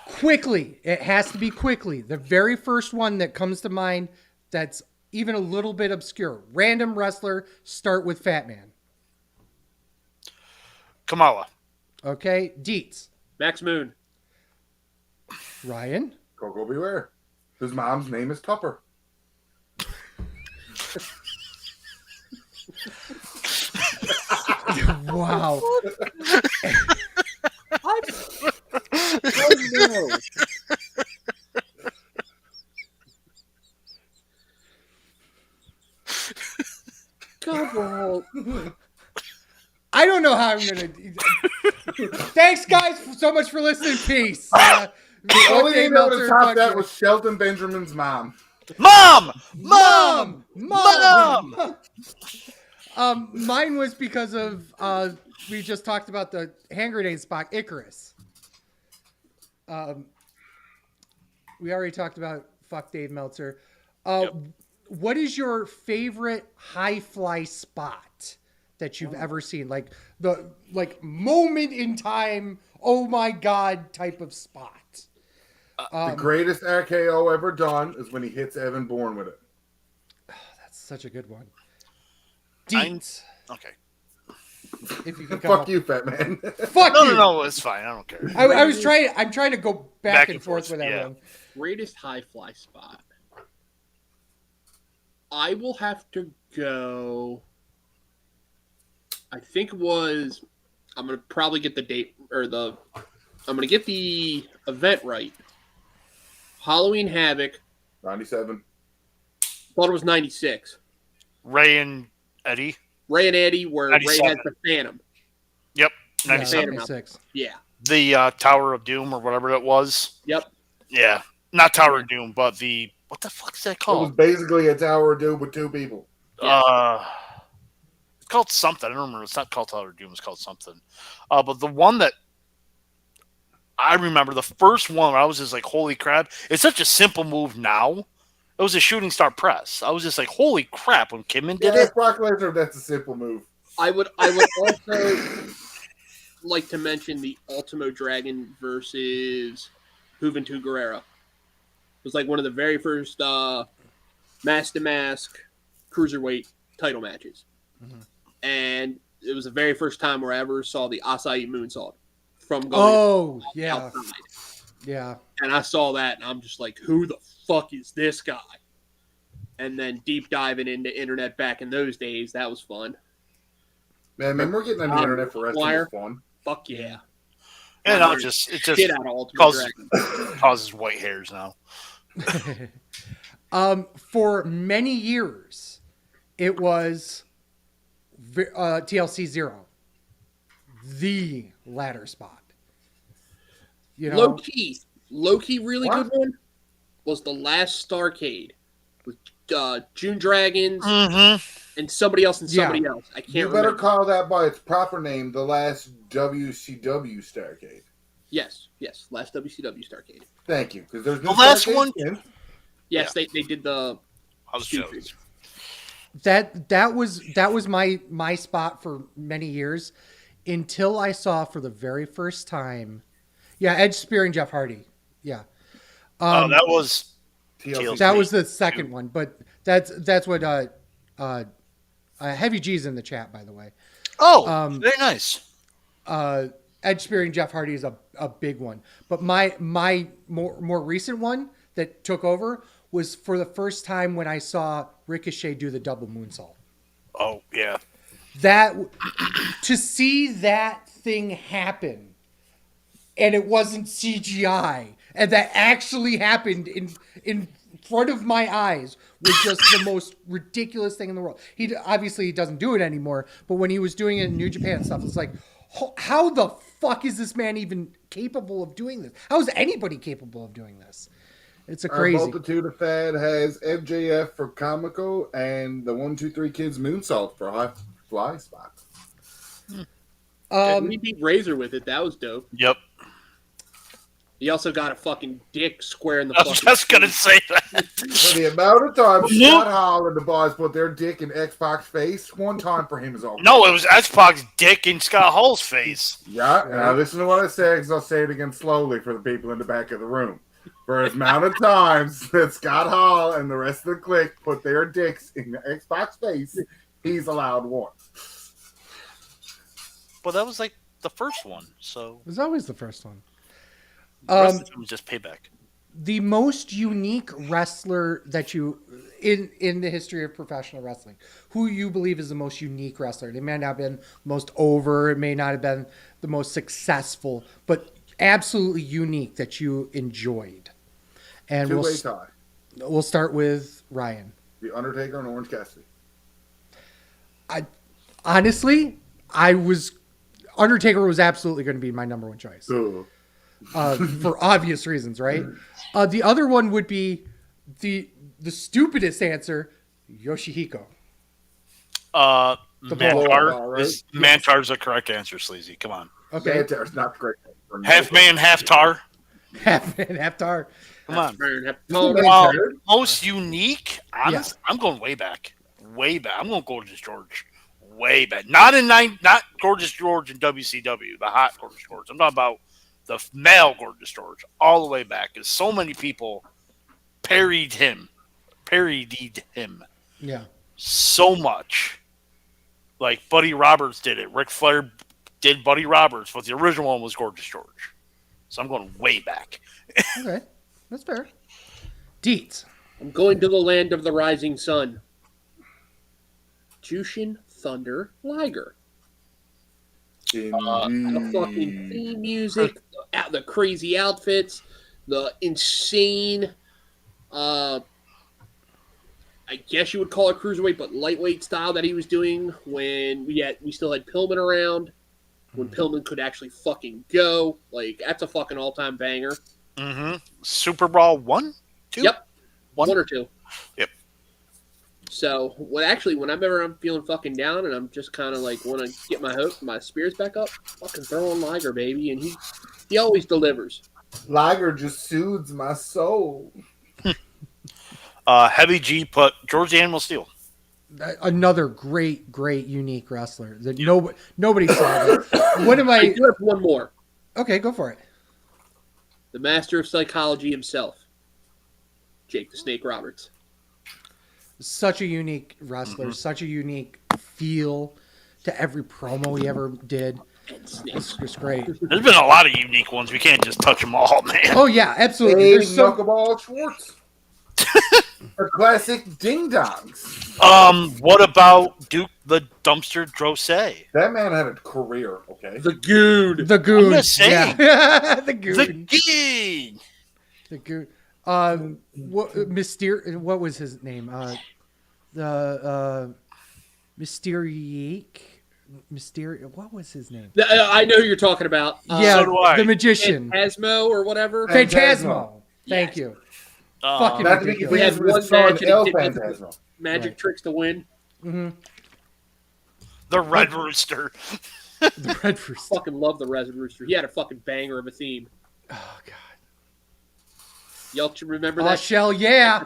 Quickly, it has to be quickly. The very first one that comes to mind that's even a little bit obscure. Random wrestler, start with Fat Man. Kamala. Okay, Deets. Max Moon. Ryan. Coco Beware. Whose mom's name is Tupper. Wow. What? Oh, no. Come on. I don't know how I'm going to... Thanks, guys, so much for listening. Peace. The only thing that would have topped that was Shelton Benjamin's mom. Mom! Mine was because of we just talked about the hand grenade spot, Icarus. We already talked about fuck Dave Meltzer. Yep. What is your favorite high fly spot that you've ever seen? Like the moment in time, oh my god type of spot. The greatest RKO ever done is when he hits Evan Bourne with it. Oh, that's such a good one. Okay. If you can Fuck you, fat man. Fuck you. No, it's fine. I don't care. I'm trying to go back and forth with everyone. Greatest high fly spot. I will have to go. I think it was. I'm gonna probably get the date or the. I'm gonna get the event right. Halloween Havoc. 97. Thought it was 96. Ray and Eddie. Ray and Eddie, where 97. Ray has the Phantom. Yep, Yeah, 97. 76. Yeah. The Tower of Doom or whatever it was. Yep. Yeah, not Tower of Doom, but the what the fuck is that It was called? basically a Tower of Doom with two people. It's called something. I don't remember. It's not called Tower of Doom. It's called something. But the one that I remember, the first one, I was just like, holy crap! It's such a simple move now, It was a shooting star press. I was just like, holy crap, when Kidman did Yeah, it. Brock Lesnar, that's a simple move. I would also like to mention the Ultimo Dragon versus Juventud Guerrera. It was like one of the very first mask to mask cruiserweight title matches. Mhm. And it was the very first time where I ever saw the Acai moonsault from going Oh, yeah. outside. Yeah. And I saw that, and I'm just like, who the fuck is this guy? And then deep diving into internet back in those days, that was fun. Man, we're getting on the internet for wrestling is fun. Fuck yeah. And I'm it just shit out of Ultimate causes, Dragon. causes white hairs now. For many years, it was TLC 0, the ladder spot. You know, Low key, really What? good one was the last Starcade with June Dragons Mm-hmm. and somebody else. I can't You better remember. call that by its proper name, the last WCW Starcade. Yes, last WCW Starcade. Thank you, because there's no The last Starcade one- since. Yes, they did the I was Stupid. joking. that was my spot for many years until I saw for the very first time. Yeah, Edge spearing Jeff Hardy. Yeah. Oh, that was TLC. That was the second one, but that's what Heavy G's in the chat, by the way. very nice. Edge spearing Jeff Hardy is a big one, but my more recent one that took over was for the first time when I saw Ricochet do the double moonsault. Oh yeah. That to see that thing happen, and it wasn't CGI, and that actually happened in front of my eyes was just the most ridiculous thing in the world. He doesn't do it anymore, but when he was doing it in New Japan and stuff, it's like, how the fuck is this man even capable of doing this? How is anybody capable of doing this? It's a Our crazy. multitude of fad has MJF for comical and the 1, 2, 3 Kids moonsault for high fly spots. and we beat Razor with it. That was dope. Yep. He also got a fucking dick square in the I was fucking just gonna say that. For the amount of time Scott Hall and the boys put their dick in X-Pac's face, one time for him is all. No, it was X-Pac's dick in Scott Hall's face. Yeah, and now listen to what I say, because I'll say it again slowly for the people in the back of the room. For as amount of times that Scott Hall and the rest of the clique put their dicks in the Xbox face, he's allowed one. But that was like the first one, so It was always the first one. the rest of it was just payback. The most unique wrestler that you in the history of professional wrestling, who you believe is the most unique wrestler. It may not have been most over, it may not have been the most successful, but absolutely unique that you enjoyed. And Two-way tie. we'll start with Ryan. The Undertaker and Orange Cassidy. Honestly, Undertaker was absolutely going to be my number one choice. Ugh. For obvious reasons, right? The other one would be the stupidest answer, Yoshihiko. ball, Mantar. right? Mantar's the correct answer, Sleazy. Come on. Okay, Mantar's not great. Half man, half tar. half man, half tar. Come on. Mantar. Most unique? Honestly, I'm going way back. Way back. I'm going to Gorgeous George. Way back. Not Gorgeous George in WCW, the hot Gorgeous George. I'm talking about the male Gorgeous George, all the way back. Because so many people parodied him Yeah. so much. Like Buddy Roberts did it. Ric Flair did Buddy Roberts, but the original one was Gorgeous George. So I'm going way back. Okay, that's fair. Deets. I'm going to the land of the rising sun. Jushin Thunder Liger. The fucking theme music, the crazy outfits, the insane, I guess you would call it cruiserweight, but lightweight style that he was doing when we still had Pillman around, when Pillman could actually fucking go. Like, that's a fucking all-time banger. Mm-hmm. Super Brawl 1? 2? Yep. One? One or two. Yep. So, whenever I'm feeling fucking down and I'm just kind of like want to get my spirits back up, fucking throw on Liger, baby, and he always delivers. Liger just soothes my soul. Heavy G put George the Animal Steel. Another great, unique wrestler that nobody saw. That. One of I my do have one more. okay, go for it. The master of psychology himself, Jake the Snake Roberts. Such a unique wrestler, such a unique feel to every promo he ever did. It's just great. There's been a lot of unique ones. We can't just touch them all, man. Oh yeah, absolutely. Hey, There's so Knuckleball Schwartz. A classic ding dongs. What about Duke the Dumpster Drose? That man had a career, okay? The Goon. the Goon. I'm just saying. Yeah. the The Goon. Goon. The Goon. What was his name? The what was his name? I know who you're talking about. Yeah, so do I. the magician. Phantasmo or whatever. Phantasmo. Thank you. Fucking Not to be ridiculous. We had confused with one his son, match and El he did Phantasmo. magic Right. tricks to win. Mm-hmm. The Red Rooster. The Red First. Fucking love the Red Rooster. He had a fucking banger of a theme. Oh god. Y'all should remember Oh that. Shell, yeah.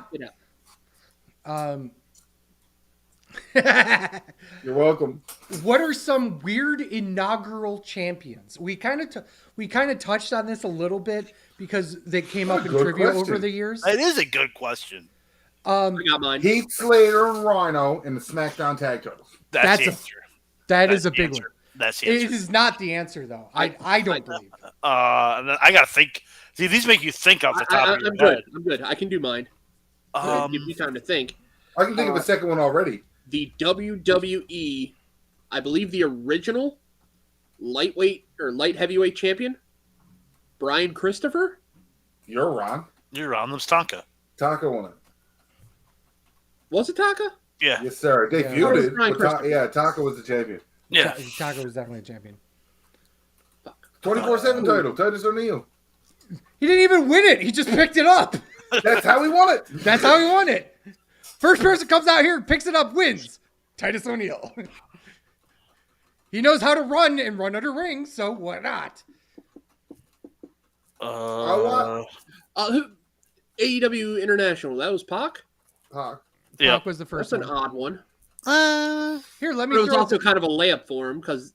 You're welcome. What are some weird inaugural champions? We kind of touched on this a little bit because they came up in Good trivia question. over the years. That is a good question. I got mine. Heath Slater and Rhino in the SmackDown Tag Titles. That's That's the a- answer. That is That's a the big answer. one. That's the It answer. is not the answer though. I don't believe. And then I gotta think. See, these make you think off the top of your I'm good. head. I'm good. I can do mine. Give me time to think. I can think of a second one already. The WWE, I believe the original lightweight or light heavyweight champion, Brian Christopher. You're wrong. You're on them, Tonka. Taka won it. Was it Taka? Yeah. Yes, sir. They Yeah. Oh, it was feuded. Brian but Christopher. Yeah, Taka was the champion. Yeah. Taco was definitely a champion. 24/7 title. Titus O'Neil. He didn't even win it. He just picked it up. That's how he won it. That's how he won it. First person comes out here, picks it up, wins. Titus O'Neil. He knows how to run and run under rings, so why not? Who? AEW International. That was Pac. Pac. Yeah. Pac was the first That's an one. odd one. Here, let But me it was throw. also kind of a layup for him because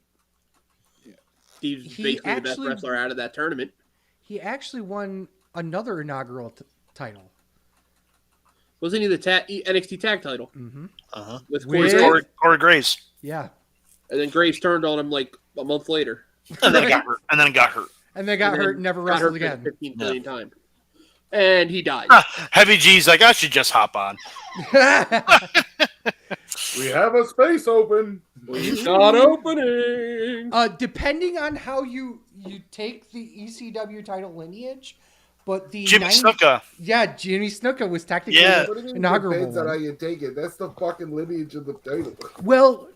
Steve's He basically the actually- best wrestler out of that tournament. He actually won another inaugural title. Wasn't he the NXT tag title Mm-hmm. with With- Corey? Corey Graves. Yeah. And then Graves turned on him like a month later. And then got hurt. And then got hurt. And they got And then hurt and never got wrestled hurt for again. 15 billion times. And he died. Heavy G's like, I should just hop on. We have a space open. Not opening. Depending on how you take the ECW title lineage, but the Jimmy Snuka. Yeah, Jimmy Snuka was technically Yeah. What do you mean inaugural depends on how one. you take it? That's the fucking lineage of the title. Well,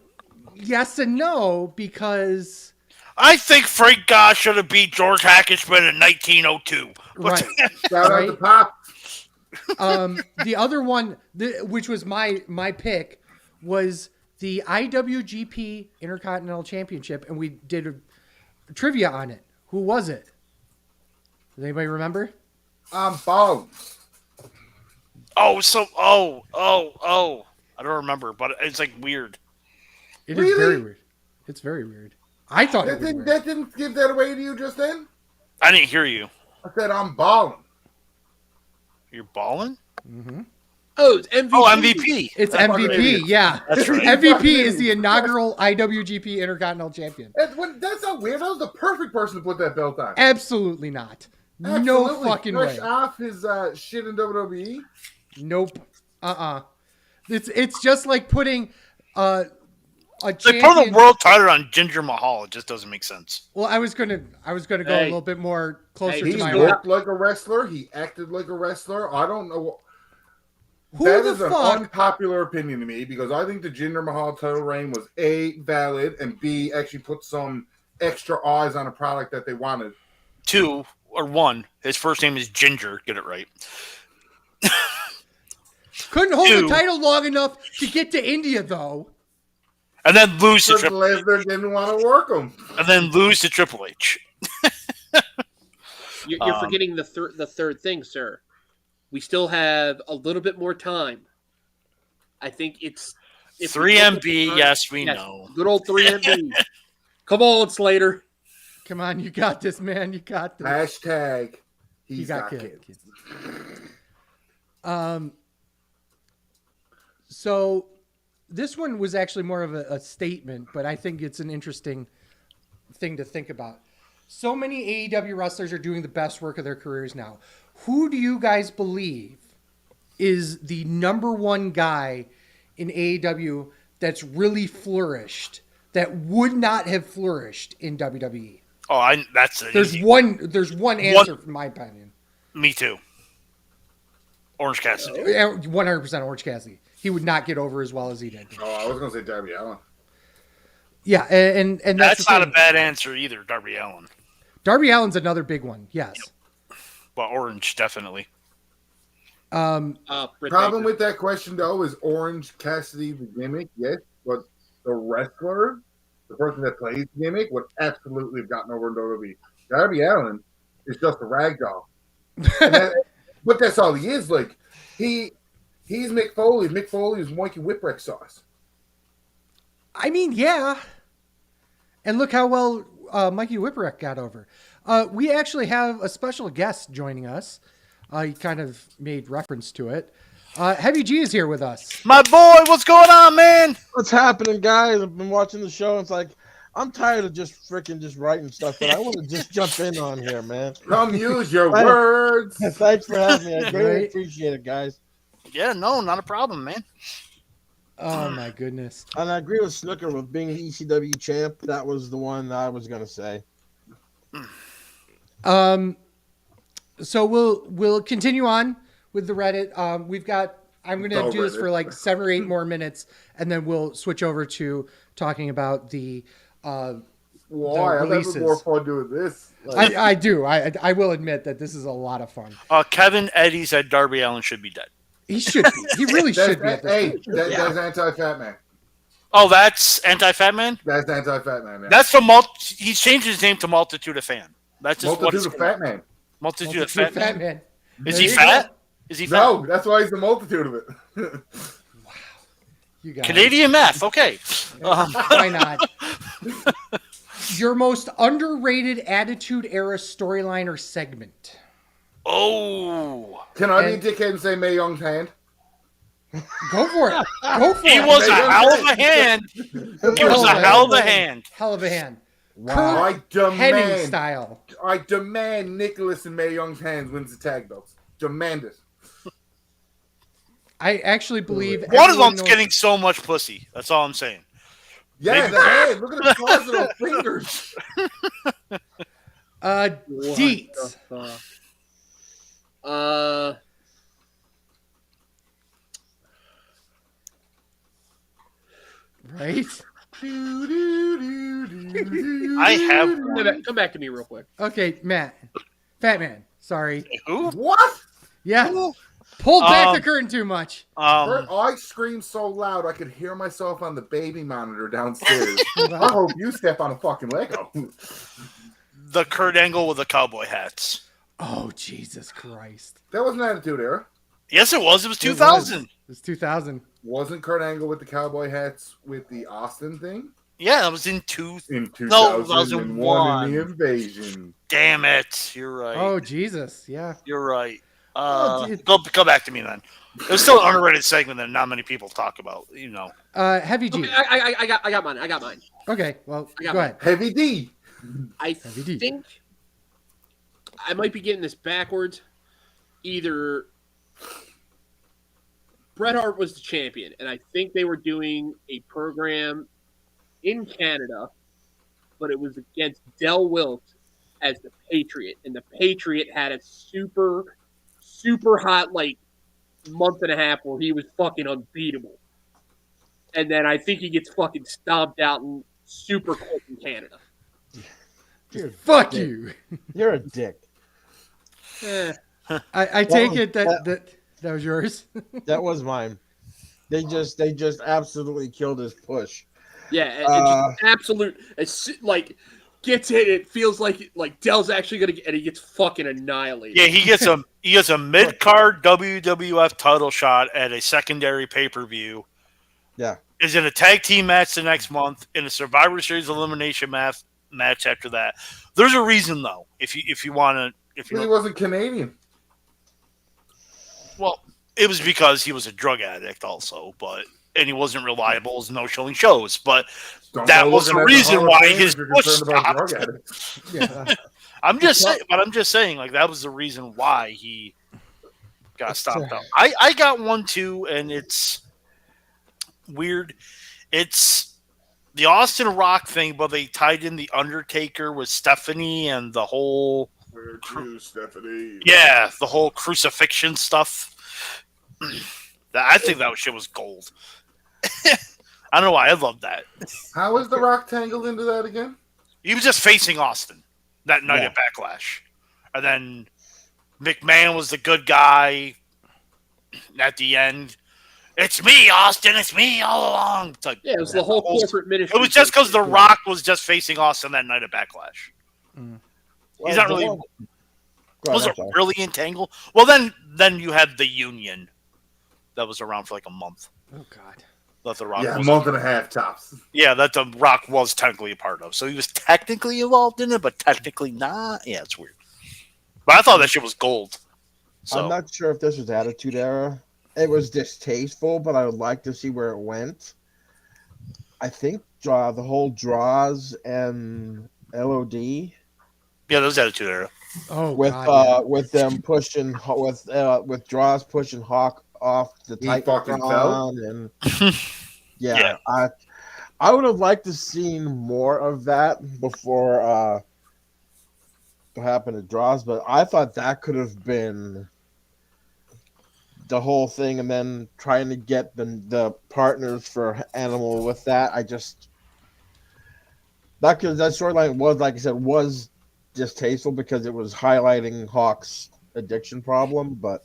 yes and no, because I think Frank Goss should have beat George Hackenschmidt in 1902. right. Shout out to Right. Pop. The other one, which was my pick, was the IWGP Intercontinental Championship, and we did a trivia on it. Who was it? Does anybody remember? I'm bald. Oh. I don't remember, but it's like weird. It is Really? very weird. It's very weird. I thought it was weird. That didn't give that away to you just then? I didn't hear you. I said I'm balling. You're balling? Oh, it's MVP. Oh, MVP. It's That's fucking MVP, idiot. yeah. That's right. MVP is the inaugural IWGP Intercontinental Champion. That's not weird. That was the perfect person to put that belt on. Absolutely not. No Absolutely. fucking Fresh way. off his shit in WWE. Nope. It's just like putting a Like putting champion. the world title on Ginger Mahal, it just doesn't make sense. Well, I was gonna go a Hey. little bit more closer Hey, to He my looked heart. like a wrestler. He acted like a wrestler. I don't know. Who That the is an fuck? unpopular opinion to me because I think the Jinder Mahal title reign was A, valid, and B, actually put some extra eyes on a product that they wanted. 2 or 1. His first name is Ginger. Get it right. Couldn't hold Two. the title long enough to get to India, though. And then lose to Because Triple. Lesnar didn't want to work him. And then lose to Triple H. You're forgetting the third thing, sir. We still have a little bit more time. I think it's... if we 3 look at MB, the time- yes, we yes, know. Good old 3 MB. Come on, Slater. Come on, you got this, man. You got this. Hashtag You he's got kids. So this one was actually more of a statement, but I think it's an interesting thing to think about. So many AEW wrestlers are doing the best work of their careers now. Who do you guys believe is the number one guy in AEW that's really flourished that would not have flourished in WWE? Oh, that's an There's easy. one answer from my opinion. Me too. Orange Cassidy. 100% Orange Cassidy. He would not get over as well as he did. Oh, I was gonna say Darby Allin. Yeah, and that's That's not a bad answer either, Darby Allin. Darby Allin's another big one. Yes. Well, Orange, definitely. Problem with that question though is Orange Cassidy the gimmick, yes, but the wrestler, the person that plays the gimmick, would absolutely have gotten over in WWE. Darby Allin is just a ragdoll, but that's all he is. Like he's Mick Foley. Mick Foley is Mikey Whipwreck sauce. I mean, yeah. And look how well Mikey Whipwreck got over. We actually have a special guest joining us. He kind of made reference to it. Heavy G is here with us. My boy, what's going on, man? What's happening, guys? I've been watching the show. And it's like, I'm tired of just writing stuff, but I want to just jump in on here, man. Come use your words. Thanks for having me. I greatly Right. appreciate it, guys. Yeah, no, not a problem, man. Oh, my goodness. And I agree with Snooker with being the ECW champ. That was the one I was going to say. So we'll continue on with the Reddit. I'm going to do this for like 7 or 8 more minutes, and then we'll switch over to talking about the Why? I'm having more fun doing this. Like, I do. I will admit that this is a lot of fun. Kevin Eddy said Darby Allin should be dead. He should be. He really should be at this point. That's anti-fat man. Oh, that's Anti-Fat Man? That's anti-fat man. Yeah. That's from he's changed his name to Multitude of Fan. That's just Multitude of Fat Man. Multitude of Fat Man. Man. Is he fat? Is he fat? No, that's why he's the multitude of it. You got Canadian meth. Okay. Why not? Your most underrated Attitude Era storyline or segment? Oh. Can I be a dickhead and say Mae Young's hand? Go for it. Go for He it. was a hell of a hand. He was a hell of a hand. Hell of a hand. Wow. I Henning demand. style. I demand Nicholas and Mae Young's hands wins the tag belts. Demand it. I actually believe One of everyone them's knows- getting so much pussy. That's all I'm saying. Yeah, Maybe- the hand. Look at the claws of those fingers. Deets. Right? I have Come back to me real quick. Okay, Matt. Fat Man. Sorry. who? What? Yeah. Pulled back the Um, curtain too much. I screamed so loud I could hear myself on the baby monitor downstairs. I hope you step on a fucking Lego. The Kurt Angle with the cowboy hats. Oh, Jesus Christ. That wasn't Attitude Era. Yes, it was. It was 2000. It was 2000. Wasn't Kurt Angle with the cowboy hats with the Austin thing? Yeah, it was in In 2001. in the invasion. Damn it. You're right. Oh, Jesus. Yeah. You're right. Oh, dude. Go back to me then. It's still an underrated segment that not many people talk about. You know. Heavy G. Okay, I got mine. I got mine. Okay, well, I got go mine. ahead. Heavy D. I Heavy D. think I might be getting this backwards. Either Bret Hart was the champion, and I think they were doing a program in Canada, but it was against Del Wilkes as the Patriot, and the Patriot had a super hot month and a half where he was fucking unbeatable, and then I think he gets fucking stomped out in super cold in Canada. Fuck you. You're a dick. I take it that was yours. That was mine. They just absolutely killed his push. Yeah, and just absolute gets hit. It feels like Dell's actually gonna get, and he gets fucking annihilated. Yeah, he He has a mid-card WWF title shot at a secondary pay-per-view. Yeah. Is in a tag team match the next month, in a Survivor Series elimination match after that. There's a reason though. If you want to, if you He wasn't Canadian. well, it was because he was a drug addict also, and he wasn't reliable as no showing shows. But that was the reason why his push stopped. Yeah. I'm just saying, like that was the reason why he got stopped out. I got one too, and it's weird. It's the Austin Rock thing, but they tied in the Undertaker with Stephanie and the whole Where to, Stephanie? Yeah, the whole crucifixion stuff. I think that shit was gold. I don't know why I love that. How is The Rock tangled into that again? He was just facing Austin that night at Backlash. And then McMahon was the good guy at the end. It's me, Austin. It's me all along. It's like, it was the whole corporate ministry. It was just because The Rock was just facing Austin that night at Backlash. He's not really... Was it really entangled? Well, then you had the Union that was around for like a month. Oh, God. That The Rock a month and a half tops. Yeah, that The Rock was technically a part of. So he was technically involved in it, but technically not. Yeah, it's weird. But I thought that shit was gold. So. I'm not sure if this was Attitude Era. It was distasteful, but I would like to see where it went. I think the whole Draws and LOD. Yeah, those Attitude Era. Oh, with them pushing with Draws pushing Hawk off the Titantron and yeah. I would have liked to seen more of that before what happened to Draws, but I thought that could have been the whole thing, and then trying to get the partners for Animal with that. That storyline was, like I said, was distasteful because it was highlighting Hawk's addiction problem, but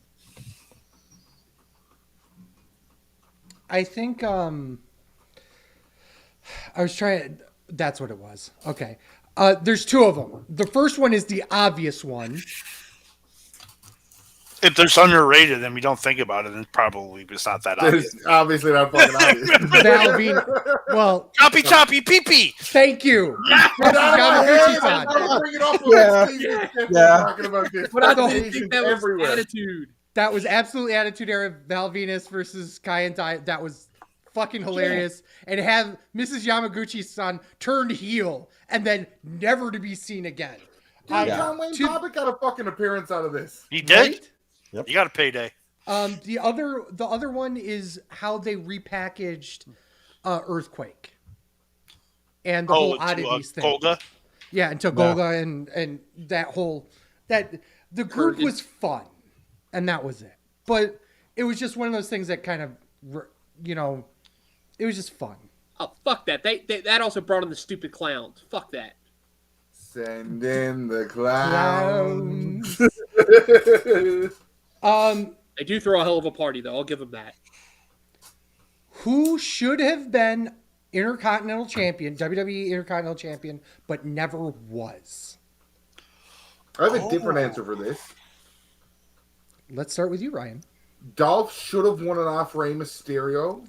I think I was trying. That's what it was. Okay. There's two of them. The first one is the obvious one. If there's underrated, then we don't think about it, and probably it's not that obvious. It's obviously not fucking obvious. Valvina. Well, choppy pee-pee. Thank you. But I don't think that was Attitude. That was absolutely Attitude Era. Val Venus versus Kai and Tai. That was fucking hilarious. And have Mrs. Yamaguchi's son turned heel and then never to be seen again. John Wayne Bobbitt got a fucking appearance out of this. He did? Right? Yep. You got a payday. The other one is how they repackaged Earthquake and the whole oddities thing. Golga? Yeah, until Golga and that whole the group was fun, and that was it. But it was just one of those things that kind of, it was just fun. Oh, fuck that! That also brought in the stupid clowns. Fuck that. Send in the clowns. They do throw a hell of a party, though. I'll give them that. Who should have been Intercontinental Champion, WWE Intercontinental Champion, but never was? I have a different answer for this. Let's start with you, Ryan. Dolph should have won it off Rey Mysterio.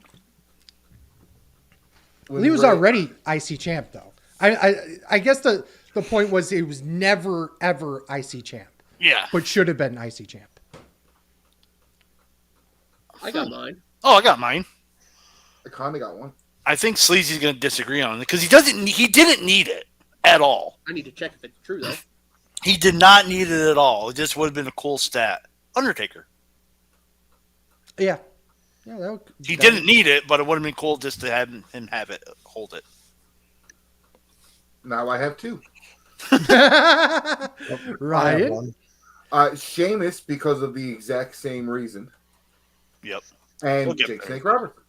He was already IC champ, though. I guess the point was he was never, ever IC champ. Yeah. But should have been IC champ. I got mine. Oh, I got mine. I kind of got one. I think Sleazy's going to disagree on it because he didn't need it at all. I need to check if it's true, though. He did not need it at all. It just would have been a cool stat. Undertaker. Yeah. He didn't need it, but it would have been cool just to have him hold it. Now I have two. Ryan? Sheamus, because of the exact same reason. Yep. And Jake Roberts.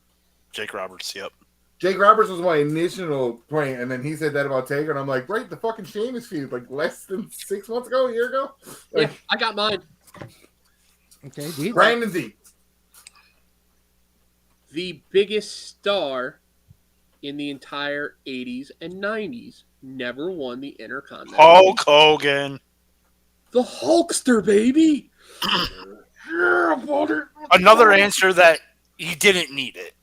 Jake Roberts, yep. Jake Roberts was my initial point, and then he said that about Taker, and I'm like, right, the fucking Sheamus feud, like less than 6 months ago, a year ago? Like, yeah, I got mine. Okay, Brandon Z. The biggest star in the entire 80s and 90s never won the Intercontinental. Hulk Hogan. The Hulkster, baby! Another answer that he didn't need it.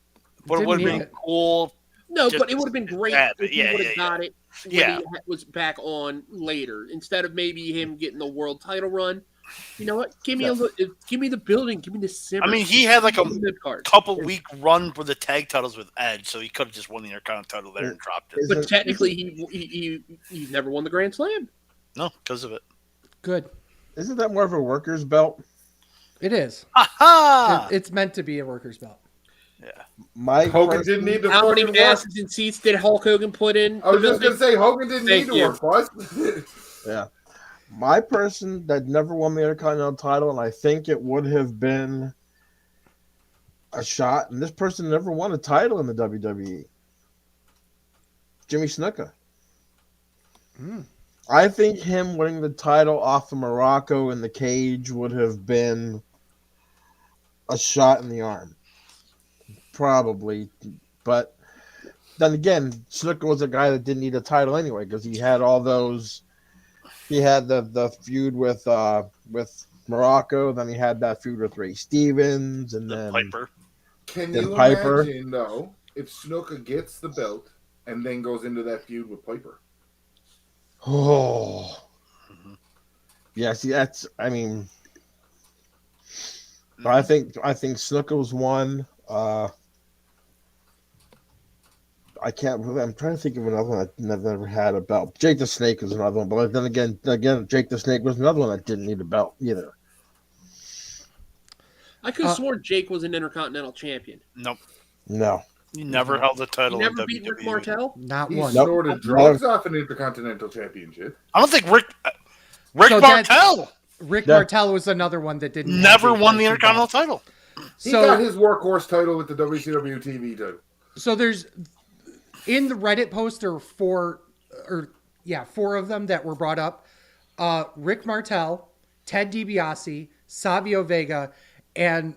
But it would have Didn't been need cool. No, Just but it would have been great have it. if he Yeah, would have yeah, got it when Yeah. he was back on later, instead of maybe him getting the world title run. You know what? Give me the building. Give me the simmer. I mean, he had like a mid-card. couple week run for the tag titles with Edge, so he could have just won the Intercontinental title there and dropped it. But technically, he never won the Grand Slam. No, because of it. Good. Isn't that more of a worker's belt? It is. Aha! It's meant to be a worker's belt. Yeah. Hogan didn't need to How many fucking work. masses and seats did Hulk Hogan put in? I was just going to say, Hogan didn't need to work, boss. Yeah. My person that never won the Intercontinental title, and I think it would have been a shot, and this person never won a title in the WWE. Jimmy Snuka. I think him winning the title off of Morocco in the cage would have been a shot in the arm. Probably. But then again, Snuka was a guy that didn't need a title anyway, because he had all those. He had the feud with Morocco, then he had that feud with Ray Stevens, and then Piper. Can you imagine, though, if Snuka gets the belt and then goes into that feud with Piper? Oh. Yeah, see, that's, I mean, I think Snuka was one. I'm trying to think of another one that never had a belt. Jake the Snake was another one, but then again, Jake the Snake was another one that didn't need a belt either. I could have sworn Jake was an Intercontinental Champion. Nope. No. He never held the title. He never beat Rick Martel? Not He one. snorted drugs off an Intercontinental Championship. I don't think Rick Martel. Rick Martel was another one that didn't never won the Intercontinental title. He got his workhorse title with the WCW TV title. So there's in the Reddit post are four of them that were brought up. Rick Martel, Ted DiBiase, Savio Vega, and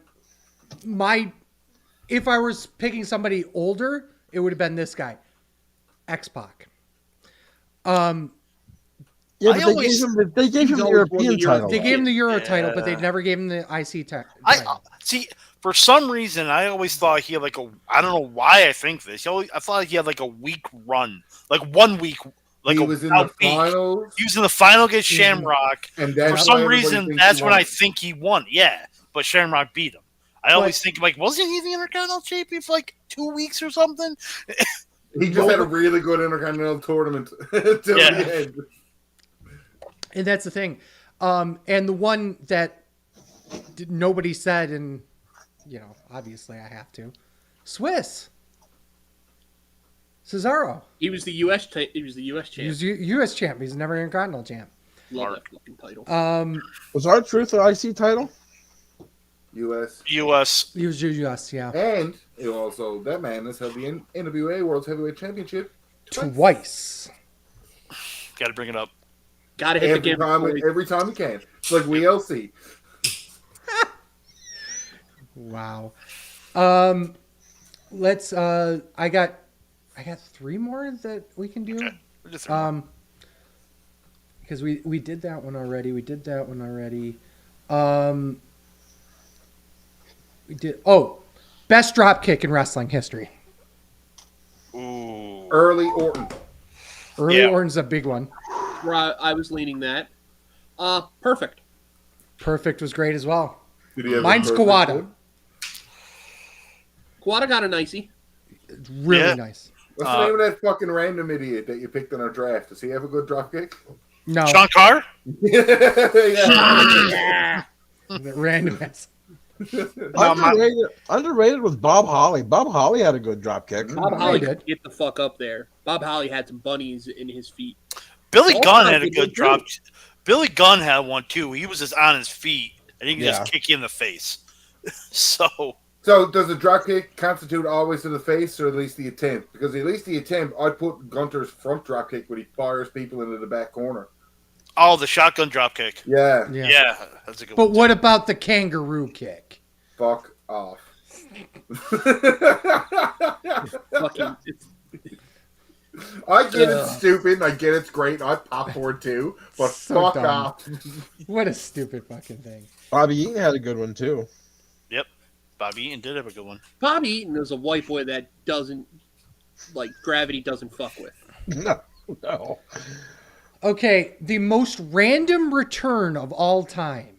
if I was picking somebody older, it would have been this guy, X-Pac. Yeah, but they gave him the European title. They gave him the Euro title, but they never gave him the IC title. See, for some reason, I always thought he had like I don't know why I think this. I thought he had like a week run, like 1 week. Like he was in the finals. He was in the final against Shamrock. And for some reason, that's when I think he won. Yeah, but Shamrock beat him. I always think, like, wasn't he the Intercontinental Champion for like 2 weeks or something? He just had a really good Intercontinental tournament till the end. And that's the thing. And the one that nobody said, and, obviously I have to, Swiss. Cesaro. He was the U.S. champ. He was U.S. champ. He's never Intercontinental champ. Love that fucking title. Was R-Truth an IC title? U.S. He was U.S., yeah. And also, that man has held the NWA World Heavyweight Championship twice. Got to bring it up. Got to hit the game every time he can. It's like WLC. Wow. Let's. I got 3 more that we can do. Okay. Because we did that one already. We did. Oh, best drop kick in wrestling history. Ooh. Early Orton. Orton's a big one. I was leaning that. Perfect. Perfect was great as well. Mine's Kawada. Kawada got a nicey. Really nice. What's the name of that fucking random idiot that you picked in our draft? Does he have a good drop kick? No. Sean Carr? Yeah. Random ass. Underrated was Bob Holly. Bob Holly had a good drop kick. Bob Holly did. Get the fuck up there. Bob Holly had some bunnies in his feet. Billy Gunn had a good drop. Billy Gunn had one too. He was just on his feet and he could just kick you in the face. So does the drop kick constitute always to the face, or at least the attempt? Because at least the attempt, I'd put Gunter's front drop kick when he fires people into the back corner. Oh, the shotgun drop kick. Yeah, that's a good one. But what too. about the kangaroo kick? Fuck off. I get it's stupid. I get it's great. I pop for it too. But so fuck dumb. off. What a stupid fucking thing. Bobby Eaton had a good one too. Yep. Bobby Eaton did have a good one. Bobby Eaton is a white boy that doesn't gravity doesn't fuck with. No. Okay, the most random return of all time.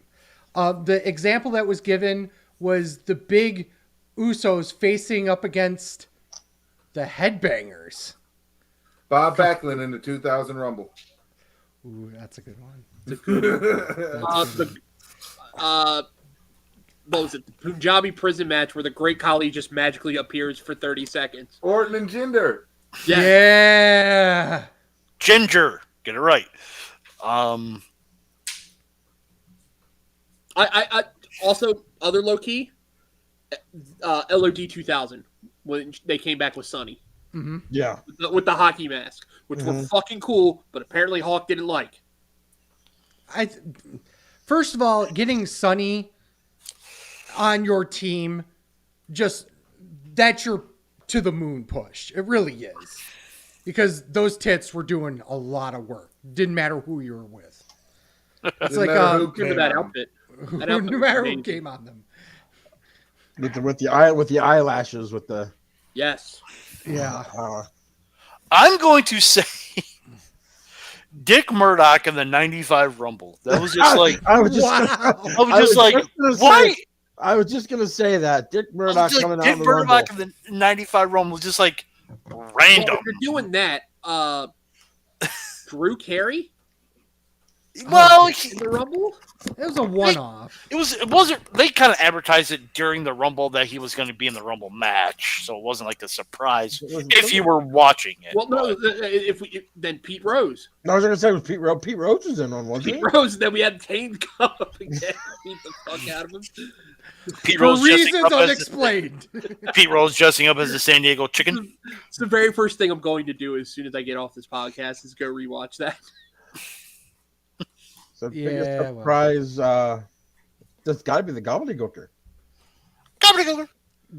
The example that was given was the big Usos facing up against the Headbangers. Bob Backlund in the 2000 Rumble. Ooh, that's a good one. What was it? The Punjabi prison match where the Great Khali just magically appears for 30 seconds. Orton and Jinder. Yeah. Ginger. Get it right. I also other low key, LOD 2000 when they came back with Sonny. Mm-hmm. Yeah. With the hockey mask, which were fucking cool, but apparently Hawk didn't like. First of all, getting Sonny on your team, that's your to the moon push. It really is. Because those tits were doing a lot of work. Didn't matter who you were with. It's like Remember that outfit. No matter who came on them. With the eyelashes with the yes. Yeah. I'm going to say Dick Murdoch in the '95 Rumble. That was just like I was just why? I was just gonna say that Dick Murdoch coming out Dick of the Murdoch Rumble. in the '95 Rumble was just like random. Well, if you're doing that, Drew Carey. Well, in the Rumble. It was a one-off. It wasn't. They kind of advertised it during the Rumble that he was going to be in the Rumble match, so it wasn't like a surprise if you were watching it. Well, no, then Pete Rose. I was gonna say it was Pete Rose. Pete Rose was in on, wasn't Pete Rose, and then we had Kane come up and beat the fuck out of him. Pete For Rose reasons unexplained. Pete Rose dressing up as the San Diego Chicken. It's the very first thing I'm going to do as soon as I get off this podcast is go rewatch that. So biggest surprise, that's got to be the Gobbledygooker.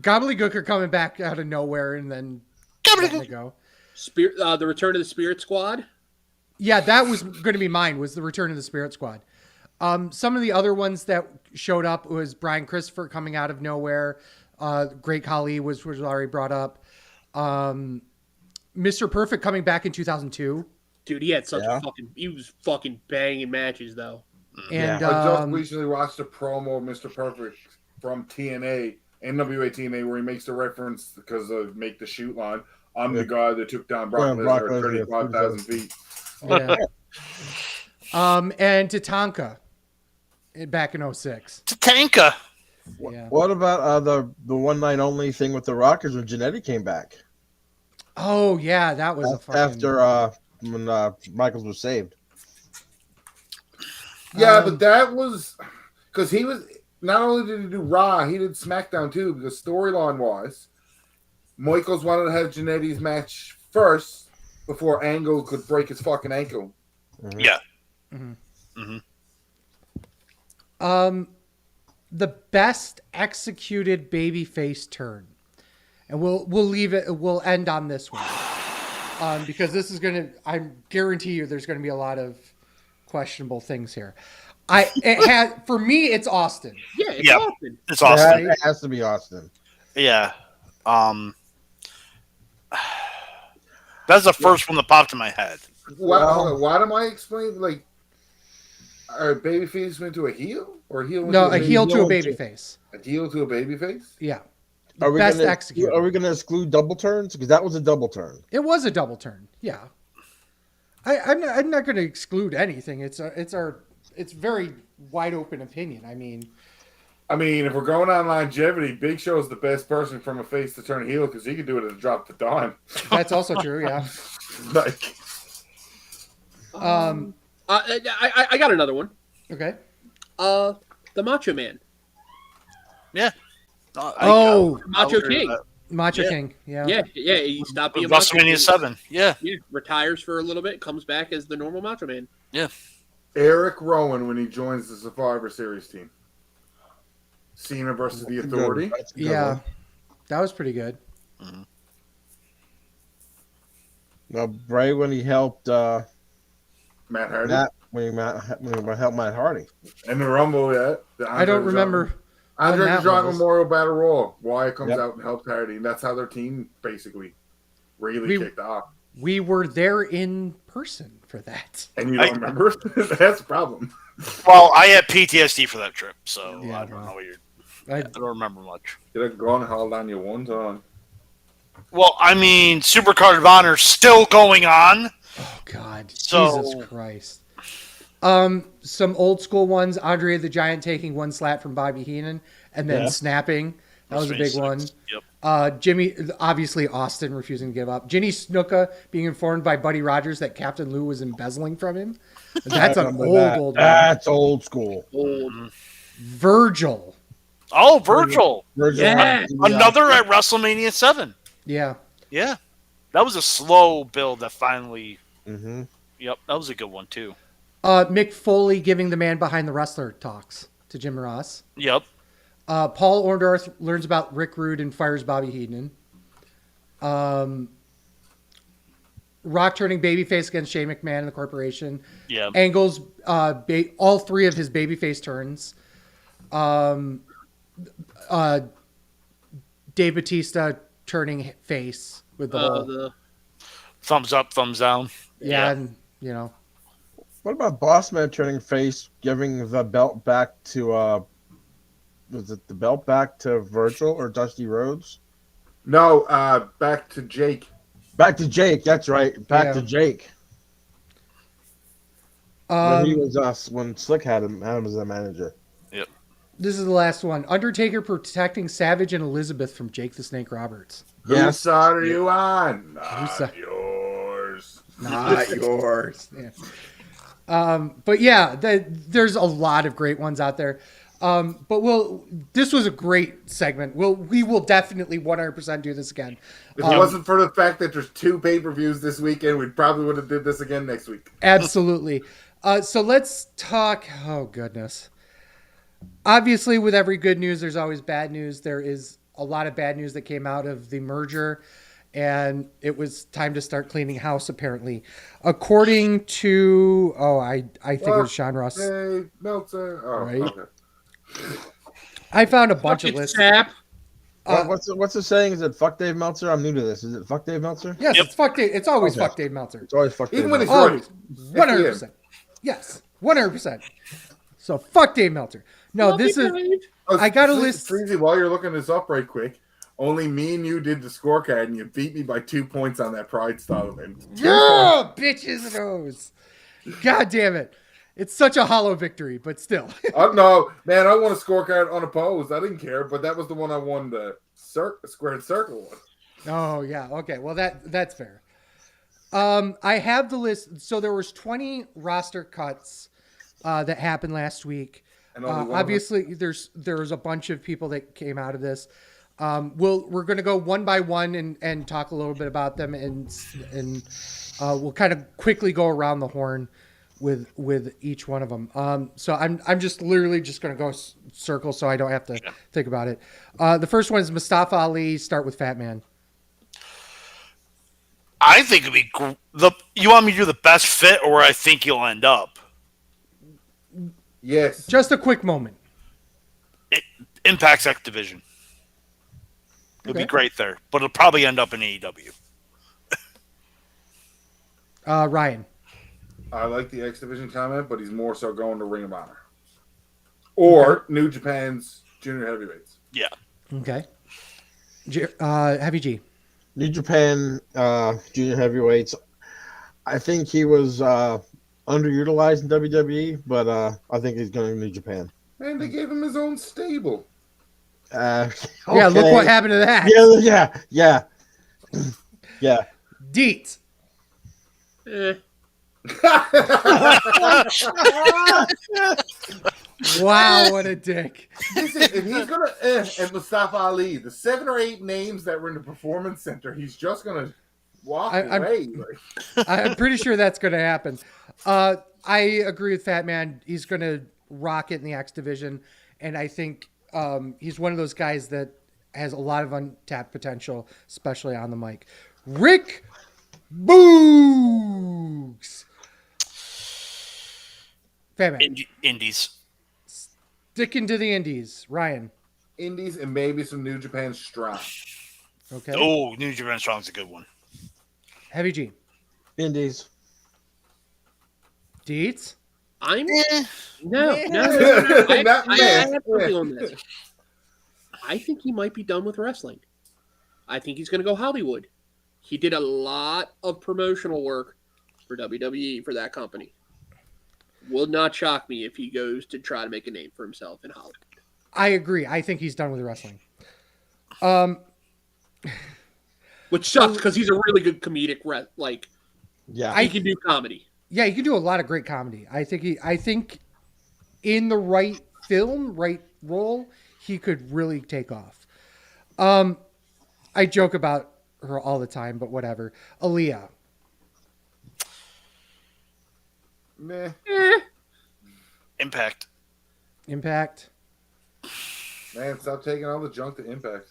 Gobbledygooker coming back out of nowhere and then letting it go. The Return of the Spirit Squad. Yeah, that was going to be mine. Was the Return of the Spirit Squad. Some of the other ones that showed up was Brian Christopher coming out of nowhere. Great Khali was already brought up. Mr. Perfect coming back in 2002. Dude, he had he was fucking banging matches though. And I just recently watched a promo of Mr. Perfect from TNA, NWA TNA, where he makes the reference because of Make the Shoot line. I'm the guy that took down Brock Lesnar at 35,000 feet. Yeah. And Tatanka back in 06. Tatanka. Yeah. What about the one night only thing with the Rockers when Jannetty came back? Oh yeah, that was a fucking... after when Michaels was saved. Yeah, but that was because he was not only did he do Raw, he did SmackDown too. Because storyline wise, Michaels wanted to have Jannetty's match first before Angle could break his fucking ankle. Mm-hmm. Yeah. Mm-hmm. The best executed babyface turn, and we'll leave it. We'll end on this one. Because this is I guarantee you there's going to be a lot of questionable things here. For me, it's Austin. Yeah, it's Austin. It's Austin. It has to be Austin. Yeah. That's the first one that popped in my head. Why am I explaining? Like, are babyface went to a heel or a heel? No, a heel to a babyface. A heel to a babyface. Yeah. Are we best gonna, executed. Are we going to exclude double turns? Because that was a double turn. It was a double turn. Yeah. I'm not going to exclude anything. It's very wide open opinion. I mean, if we're going on longevity, Big Show is the best person from a face to turn heel because he can do it at a drop of dime. That's also true. Yeah. I got another one. Okay. The Macho Man. Yeah. Macho King. Macho King. Yeah. Yeah. He stopped being WrestleMania 7. Yeah. Retires for a little bit, comes back as the normal Macho Man. Yeah. Eric Rowan when he joins the Survivor Series team. Cena versus the Authority. Yeah. That was pretty good. Mm-hmm. Now, Bray when he helped Matt Hardy. when he helped Matt Hardy. And the Rumble, yeah. I don't remember. Andre the that Giant was. Memorial Battle Royal. Wyatt comes Yep. out and helps Hardy, and that's how their team basically really kicked off. We were there in person for that. And you don't remember? That's the problem. Well, I had PTSD for that trip, so Yeah, I don't know what you're. I I don't remember much. Could have gone and held on you one time. Well, I mean, Supercard of Honor still going on. Oh God, So- Jesus Christ. Some old school ones. Andre the Giant taking one slap from Bobby Heenan and then snapping. That was a big one. Yep. Jimmy, obviously Austin refusing to give up. Ginny Snuka being informed by Buddy Rogers that Captain Lou was embezzling from him. That's an old one. That's old school. Old. Virgil. Oh, Virgil. Yeah. Another at WrestleMania 7. Yeah. Yeah. That was a slow build that finally. Mm-hmm. Yep, that was a good one, too. Mick Foley giving the man behind the wrestler talks to Jim Ross. Yep. Paul Orndorff learns about Rick Rude and fires Bobby Heenan. Rock turning babyface against Shane McMahon and the corporation. Yeah. Angle's all three of his babyface turns. Dave Bautista turning face with the whole. Thumbs up, thumbs down. Yeah, and you know. What about Bossman turning face, giving the belt back to was it the belt back to Virgil or Dusty Rhodes? No, back to Jake. Back to Jake. That's right. Back to Jake. When he was when Slick had him as a manager. Yep. This is the last one. Undertaker protecting Savage and Elizabeth from Jake the Snake Roberts. Whose side are you on? Not yours. Not yours. Yeah. But yeah, there's a lot of great ones out there. But this was a great segment. We will definitely 100% do this again. If it wasn't for the fact that there's 2 pay-per-views this weekend, we probably would have did this again next week. Absolutely. So let's talk. Oh, goodness. Obviously, with every good news, there's always bad news. There is a lot of bad news that came out of the merger, and it was time to start cleaning house, apparently. According to, I think it was Sean Ross. Hey, Meltzer. Oh, Right. okay. I found a bunch of lists. What's the saying? Is it fuck Dave Meltzer? I'm new to this. Is it fuck Dave Meltzer? Yes, it's fuck Dave. It's always fuck Dave Meltzer. It's always fuck Dave Even when he's Meltzer. right. 100%. Yes, 100%. So fuck Dave Meltzer. No, this is. I got a list. Freezy, while you're looking this up right quick, only me and you did the scorecard, and you beat me by 2 points on that Pride style event. Yeah, bitches and hoes. God damn it. It's such a hollow victory, but still. No, man, I won a scorecard unopposed. I didn't care, but that was the one I won the squared circle one. Oh, yeah. Okay. Well, that's fair. I have the list. So there was 20 roster cuts that happened last week. And only one Obviously, there's a bunch of people that came out of this. We're going to go one by one and talk a little bit about them, and we'll kind of quickly go around the horn with each one of them. So I'm just literally just going to go circle so I don't have to think about it. The first one is Mustafa Ali. Start with Fat Man. I think it'd be you want me to do the best fit or where I think you'll end up? Yes. Just a quick moment. Impact's X Division. It'll be great there, but it'll probably end up in AEW. Ryan. I like the X Division comment, but he's more so going to Ring of Honor. Or New Japan's junior heavyweights. Yeah. Okay. Heavy G. New Japan junior heavyweights. I think he was underutilized in WWE, but I think he's going to New Japan. And they gave him his own stable. Yeah, look what happened to that. Yeah. Deets. Wow, what a dick. Listen, if he's gonna and Mustafa Ali, the 7 or 8 names that were in the performance center, he's just gonna walk away. I'm pretty sure that's gonna happen. I agree with Fat Man. He's gonna rock it in the X division, and I think he's one of those guys that has a lot of untapped potential, especially on the mic. Rick Boogs. Fat Man. Indies. Sticking to the indies. Ryan. Indies and maybe some New Japan Strong. Okay. Oh, New Japan Strong's a good one. Heavy G. Indies. Deets. No. Not I have something on this. I think he might be done with wrestling. I think he's going to go Hollywood. He did a lot of promotional work for WWE for that company. Will not shock me if he goes to try to make a name for himself in Hollywood. I agree. I think he's done with wrestling. Which sucks because he's a really good comedic he can do comedy. Yeah, he can do a lot of great comedy. I think in the right film, right role, he could really take off. I joke about her all the time, but whatever. Aaliyah. Meh. Impact. Man, stop taking all the junk to Impact.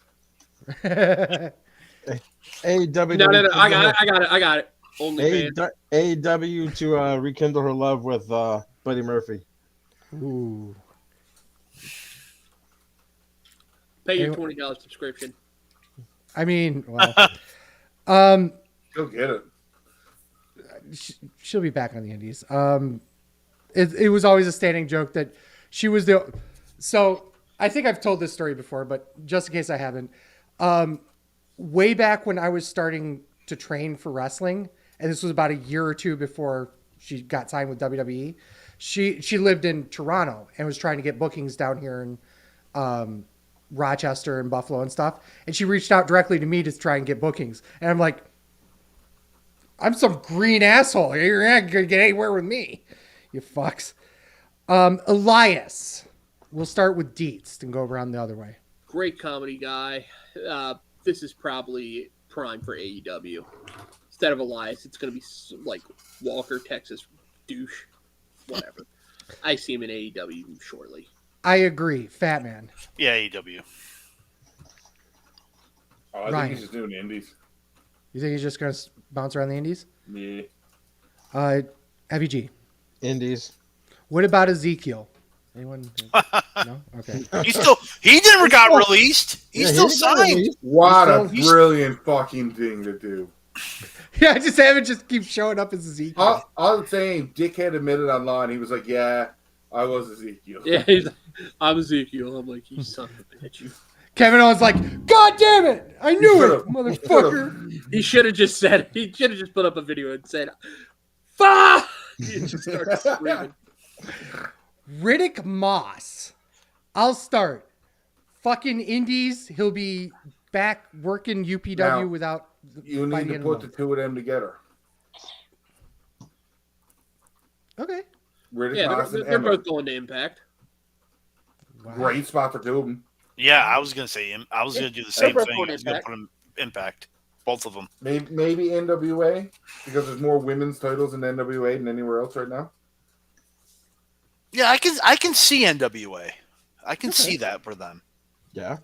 AEW. No. I got it. Only AEW to rekindle her love with Buddy Murphy. Ooh. Pay your $20 subscription. I mean, well, She'll get it. she'll be back on the indies. It was always a standing joke that she was the. So I think I've told this story before, but just in case I haven't, way back when I was starting to train for wrestling, and this was about a year or two before she got signed with WWE. She lived in Toronto and was trying to get bookings down here in Rochester and Buffalo and stuff. And she reached out directly to me to try and get bookings. And I'm like, I'm some green asshole. You're not going to get anywhere with me, you fucks. Elias. We'll start with Dietz and go around the other way. Great comedy guy. This is probably prime for AEW. Instead of Elias, it's going to be like Walker, Texas douche, whatever. I see him in AEW shortly. I agree. Fat Man. Yeah, AEW. Oh, I think he's just doing indies. You think he's just going to bounce around the indies? Yeah. Heavy G. Indies. What about Ezekiel? Anyone? No? Okay. He never got released. He's still signed. What a brilliant fucking thing to do. Yeah, I just haven't just keep showing up as Ezekiel. All the same, dickhead admitted online. He was like, "Yeah, I was Ezekiel." Yeah, he's like, I'm Ezekiel. I'm like, you son of a bitch. Kevin Owens like, God damn it! I knew it, motherfucker. He should have just said. He should have just put up a video and said, "Fuck!" He just started screaming. Riddick Moss. I'll start. Fucking indies. He'll be back working UPW Now, without. You need to put the two of them together. Okay. Riddick Moss and they're Emma. both going to Impact. Wow. Great spot for two of them. Yeah, I was gonna say him. I was gonna do the same thing. I was gonna put him Impact. Both of them. Maybe NWA because there's more women's titles in NWA than anywhere else right now. Yeah, I can see NWA. I can see that for them. Yeah.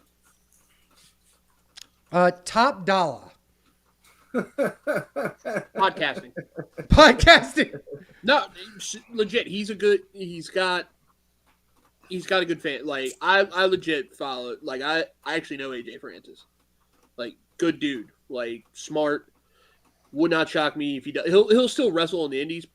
Top Dollar. Podcasting. No, legit. He's got a good fan. Like I legit follow. Like I actually know AJ Francis. Like good dude. Like smart. Would not shock me if he does. He'll still wrestle in the indies,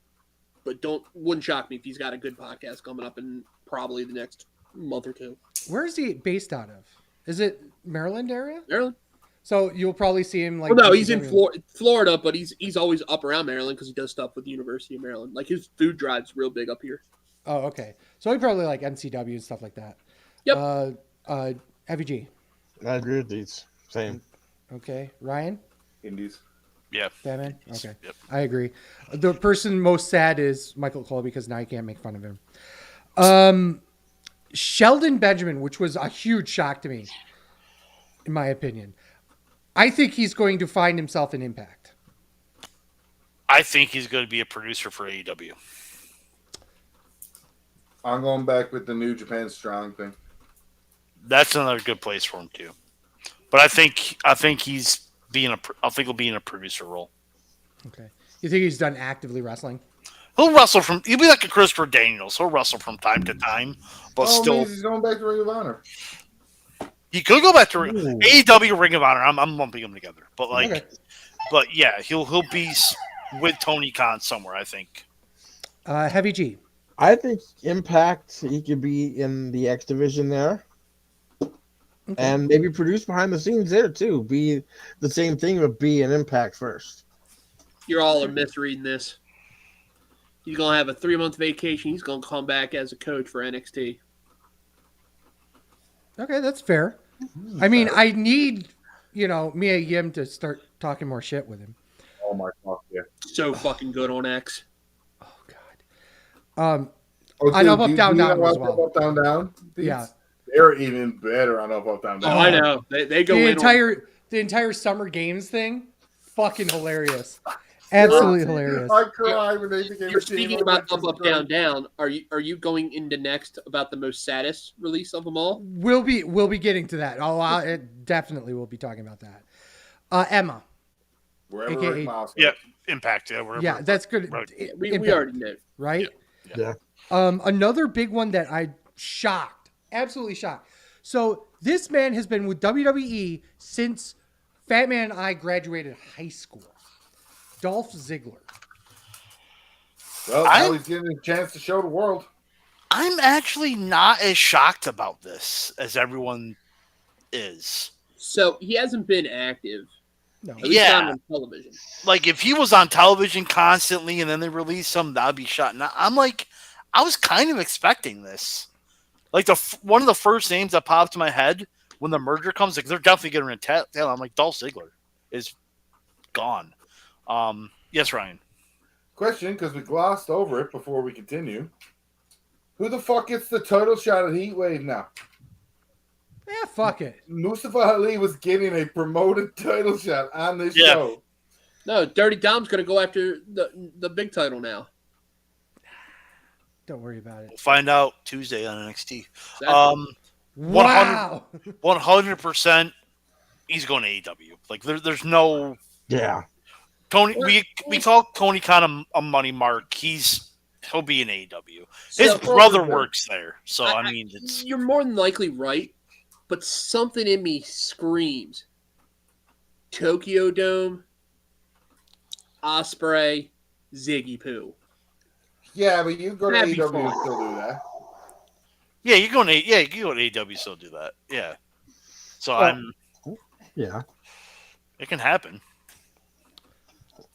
but wouldn't shock me if he's got a good podcast coming up in probably the next month or two. Where is he based out of? Is it Maryland area? Maryland. So you'll probably see him like. Well, no, he's in Florida, but he's always up around Maryland because he does stuff with the University of Maryland. Like his food drive's real big up here. Oh, okay. So he probably like NCW and stuff like that. Yep. Heavy G. I agree with these. Same. Okay. Ryan? Indies. Yeah. Batman? Okay. Yep. I agree. The person most sad is Michael Cole because now you can't make fun of him. Sheldon Benjamin, which was a huge shock to me, in my opinion. I think he's going to find himself in Impact. I think he's going to be a producer for AEW. I'm going back with the New Japan Strong thing. That's another good place for him too. But I think he'll be in a producer role. Okay. You think he's done actively wrestling? He'll be like a Christopher Daniels. He'll wrestle from time to time, but still, he's going back to Ring of Honor. He could go back to AEW Ring of Honor. I'm lumping them together, but but yeah, he'll be with Tony Khan somewhere. I think. Heavy G. I think Impact. He could be in the X division there, and maybe produce behind the scenes there too. Be the same thing, but be an Impact first. You're all are misreading this. He's gonna have a 3-month vacation. He's gonna come back as a coach for NXT. Okay, that's fair. I mean, I need, Mia Yim to start talking more shit with him. Oh my god, yeah. So fucking good on X. Oh god. On Up Down Down as well. Up Down Down. Yeah, they're even better on Up Down Down. Oh, I know. They go the entire Summer Games thing. Fucking hilarious. Absolutely hilarious. I cried when they became. You're speaking about Up Down Down. Are you going into next about the most saddest release of them all? We'll be getting to that. It definitely will be talking about that. Emma. Wherever AKA, Rick Miles goes. Yeah, Impact. Yeah, wherever. Yeah, that's good. Right. We already know, right? Yeah. Another big one that I absolutely shocked. So this man has been with WWE since Fat Man and I graduated high school. Dolph Ziggler. Well, now he's getting a chance to show the world. I'm actually not as shocked about this as everyone is. So he hasn't been active. No. At least not on television. Like if he was on television constantly and then they release him, that'd be shot. Now, I was kind of expecting this. Like one of the first names that popped to my head when the merger comes, like they're definitely getting a tail. I'm like, Dolph Ziggler is gone. Yes, Ryan. Question, because we glossed over it before we continue. Who the fuck gets the title shot at Heatwave now? Yeah, fuck it. Mustafa Ali was getting a promoted title shot on this show. No, Dirty Dom's going to go after the big title now. Don't worry about it. We'll find out Tuesday on NXT. Exactly. Wow. 100%. He's going to AEW. Like there's no. Yeah. Tony, we call Tony Khan a money mark. He'll be in AEW. His brother works there, so I mean, you're more than likely right, but something in me screams Tokyo Dome, Ospreay, Ziggy Poo. Yeah, but you go to AEW and still do that. Yeah, you go to AEW, still do that. Yeah. So Yeah. It can happen.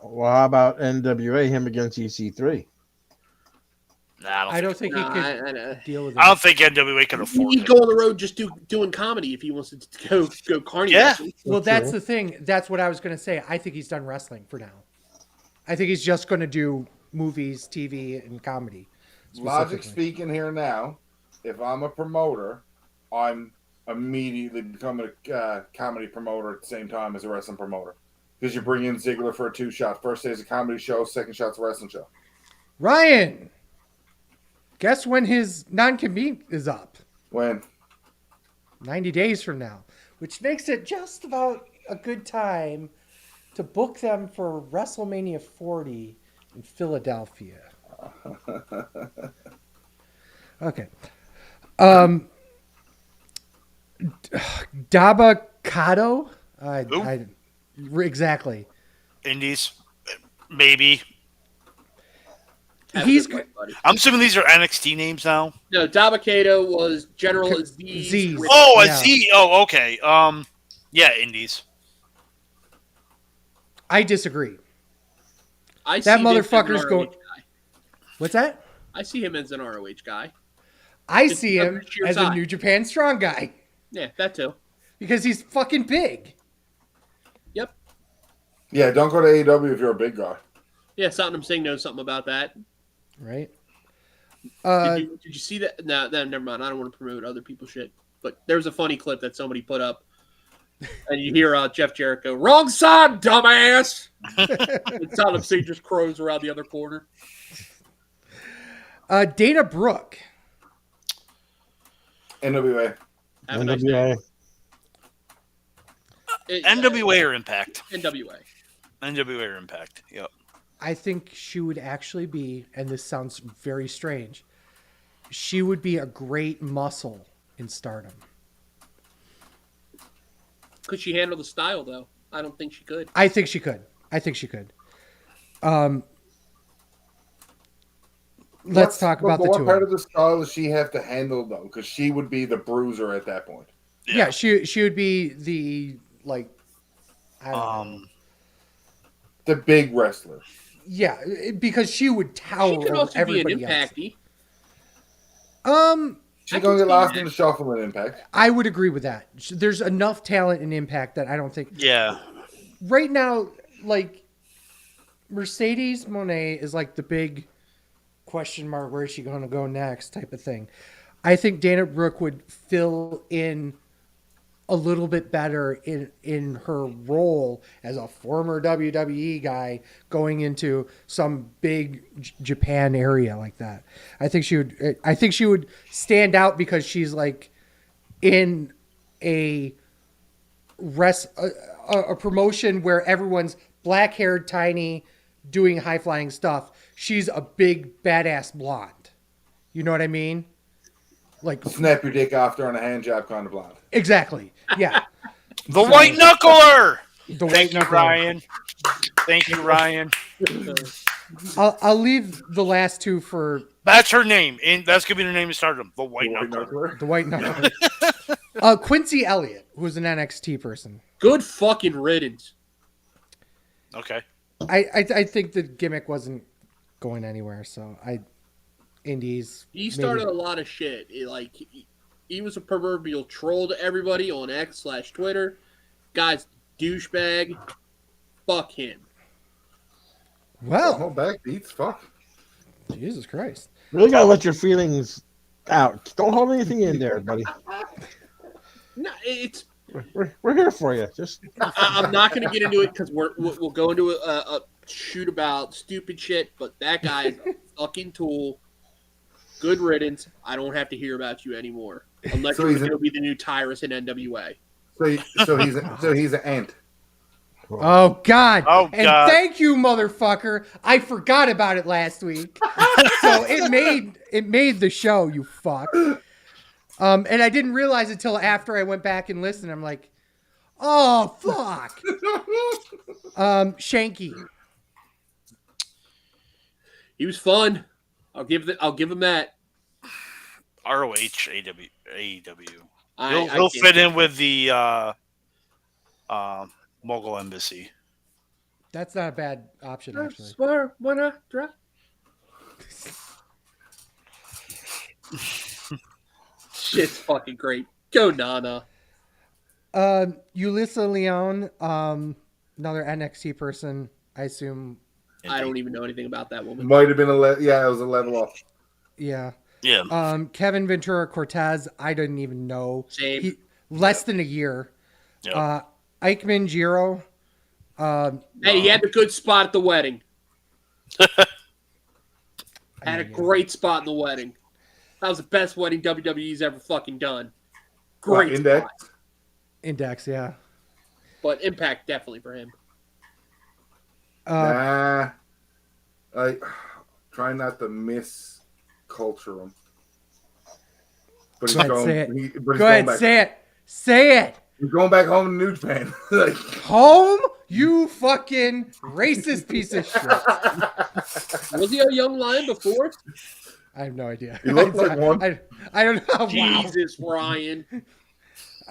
Well, how about NWA, him against EC3? Nah, I don't think he could deal with it. I don't think NWA can afford it. He'd go on the road just doing comedy if he wants to go carny. Yeah. Well, that's the thing. That's what I was going to say. I think he's done wrestling for now. I think he's just going to do movies, TV, and comedy. Logic speaking here now, if I'm a promoter, I'm immediately becoming a comedy promoter at the same time as a wrestling promoter. Because you bring in Ziggler for a 2-shot. First day is a comedy show, second shot's a wrestling show. Ryan, guess when his non-compete is up? When? 90 days from now, which makes it just about a good time to book them for WrestleMania 40 in Philadelphia. Okay. Dabakato? Exactly. Indies, maybe. I'm assuming these are NXT names now. No, Dabakato was General Aziz. Aziz. Oh, okay. Yeah, Indies. I disagree. That motherfucker's going. What's that? I see him as an ROH guy. I see him as a New Japan Strong guy. Yeah, that too. Because he's fucking big. Yep. Yeah, don't go to AEW if you're a big guy. Yeah, Satnam Singh knows something about that. Right. Did you see that? No, never mind. I don't want to promote other people's shit. But there's a funny clip that somebody put up. And you hear Jeff Jericho, wrong side, dumbass! And Satnam Singh just crows around the other corner. Dana Brooke. NWA. NWA. NWA or Impact? NWA. NWA or Impact, yep. I think she would actually be, and this sounds very strange, she would be a great muscle in Stardom. Could she handle the style, though? I don't think she could. I think she could. Let's talk about the two. What part of the style does she have to handle, though? Because she would be the bruiser at that point. Yeah, she would be the, like, I don't know. The big wrestler. Yeah, because she would tower She could over also everybody be an else. impacty. She's going to get lost in the shuffle in Impact. I would agree with that. There's enough talent in Impact that I don't think... Yeah. Right now, like, Mercedes Moné is like the big question mark, where is she going to go next type of thing. I think Dana Brooke would fill in a little bit better in her role as a former WWE guy going into some big Japan area like that. I think she would stand out because she's like in a promotion where everyone's black-haired, tiny, doing high-flying stuff. She's a big badass blonde. You know what I mean? Like snap your dick off during a hand job kind of blonde. Exactly. Yeah. The white knuckler. Thank you, Ryan. I'll leave the last two for. That's her name, and that's gonna be the name of Stardom. The white knuckler. The white knuckler. Quincy Elliott, who's an NXT person. Good fucking riddance. Okay. I think the gimmick wasn't going anywhere, so Indies. He started a lot of shit. He was a proverbial troll to everybody on X/Twitter. Guy's douchebag. Fuck him. Well, hold back beats. Fuck. Jesus Christ. Really gotta let your feelings out. Don't hold anything in there, buddy. No, it's. We're here for you. Just. I'm not going to get into it because we'll go into a shoot about stupid shit. But that guy is a fucking tool. Good riddance. I don't have to hear about you anymore, unless you're going to be the new Tyrus in NWA. So he's an ant. Oh God! Oh and God! Thank you, motherfucker. I forgot about it last week, so it made the show. You fuck. And I didn't realize until after I went back and listened. I'm like, oh fuck. Shanky. He was fun. I'll give him that. ROH AEW. He'll fit in with the Mogul Embassy. That's not a bad option, actually. Shit's fucking great. Go Nana. Yulisa Leon, another NXT person, I assume. I don't even know anything about that woman. Might have been it was a level up. Yeah. Yeah. Kevin Ventura Cortez, I didn't even know. Same. Less than a year. Yep. Eichmann Jiro. Hey, he had a good spot at the wedding. Had a great spot in the wedding. That was the best wedding WWE's ever fucking done. Great Index? spot. Index, yeah. But Impact definitely for him. I try not to misculture him. But he's Go ahead, going. Go ahead, say it. Say it. He's going back home to New Japan. Home? You fucking racist piece of shit. Was he a young lion before? I have no idea. He looked like one. I don't know. Jesus, Ryan.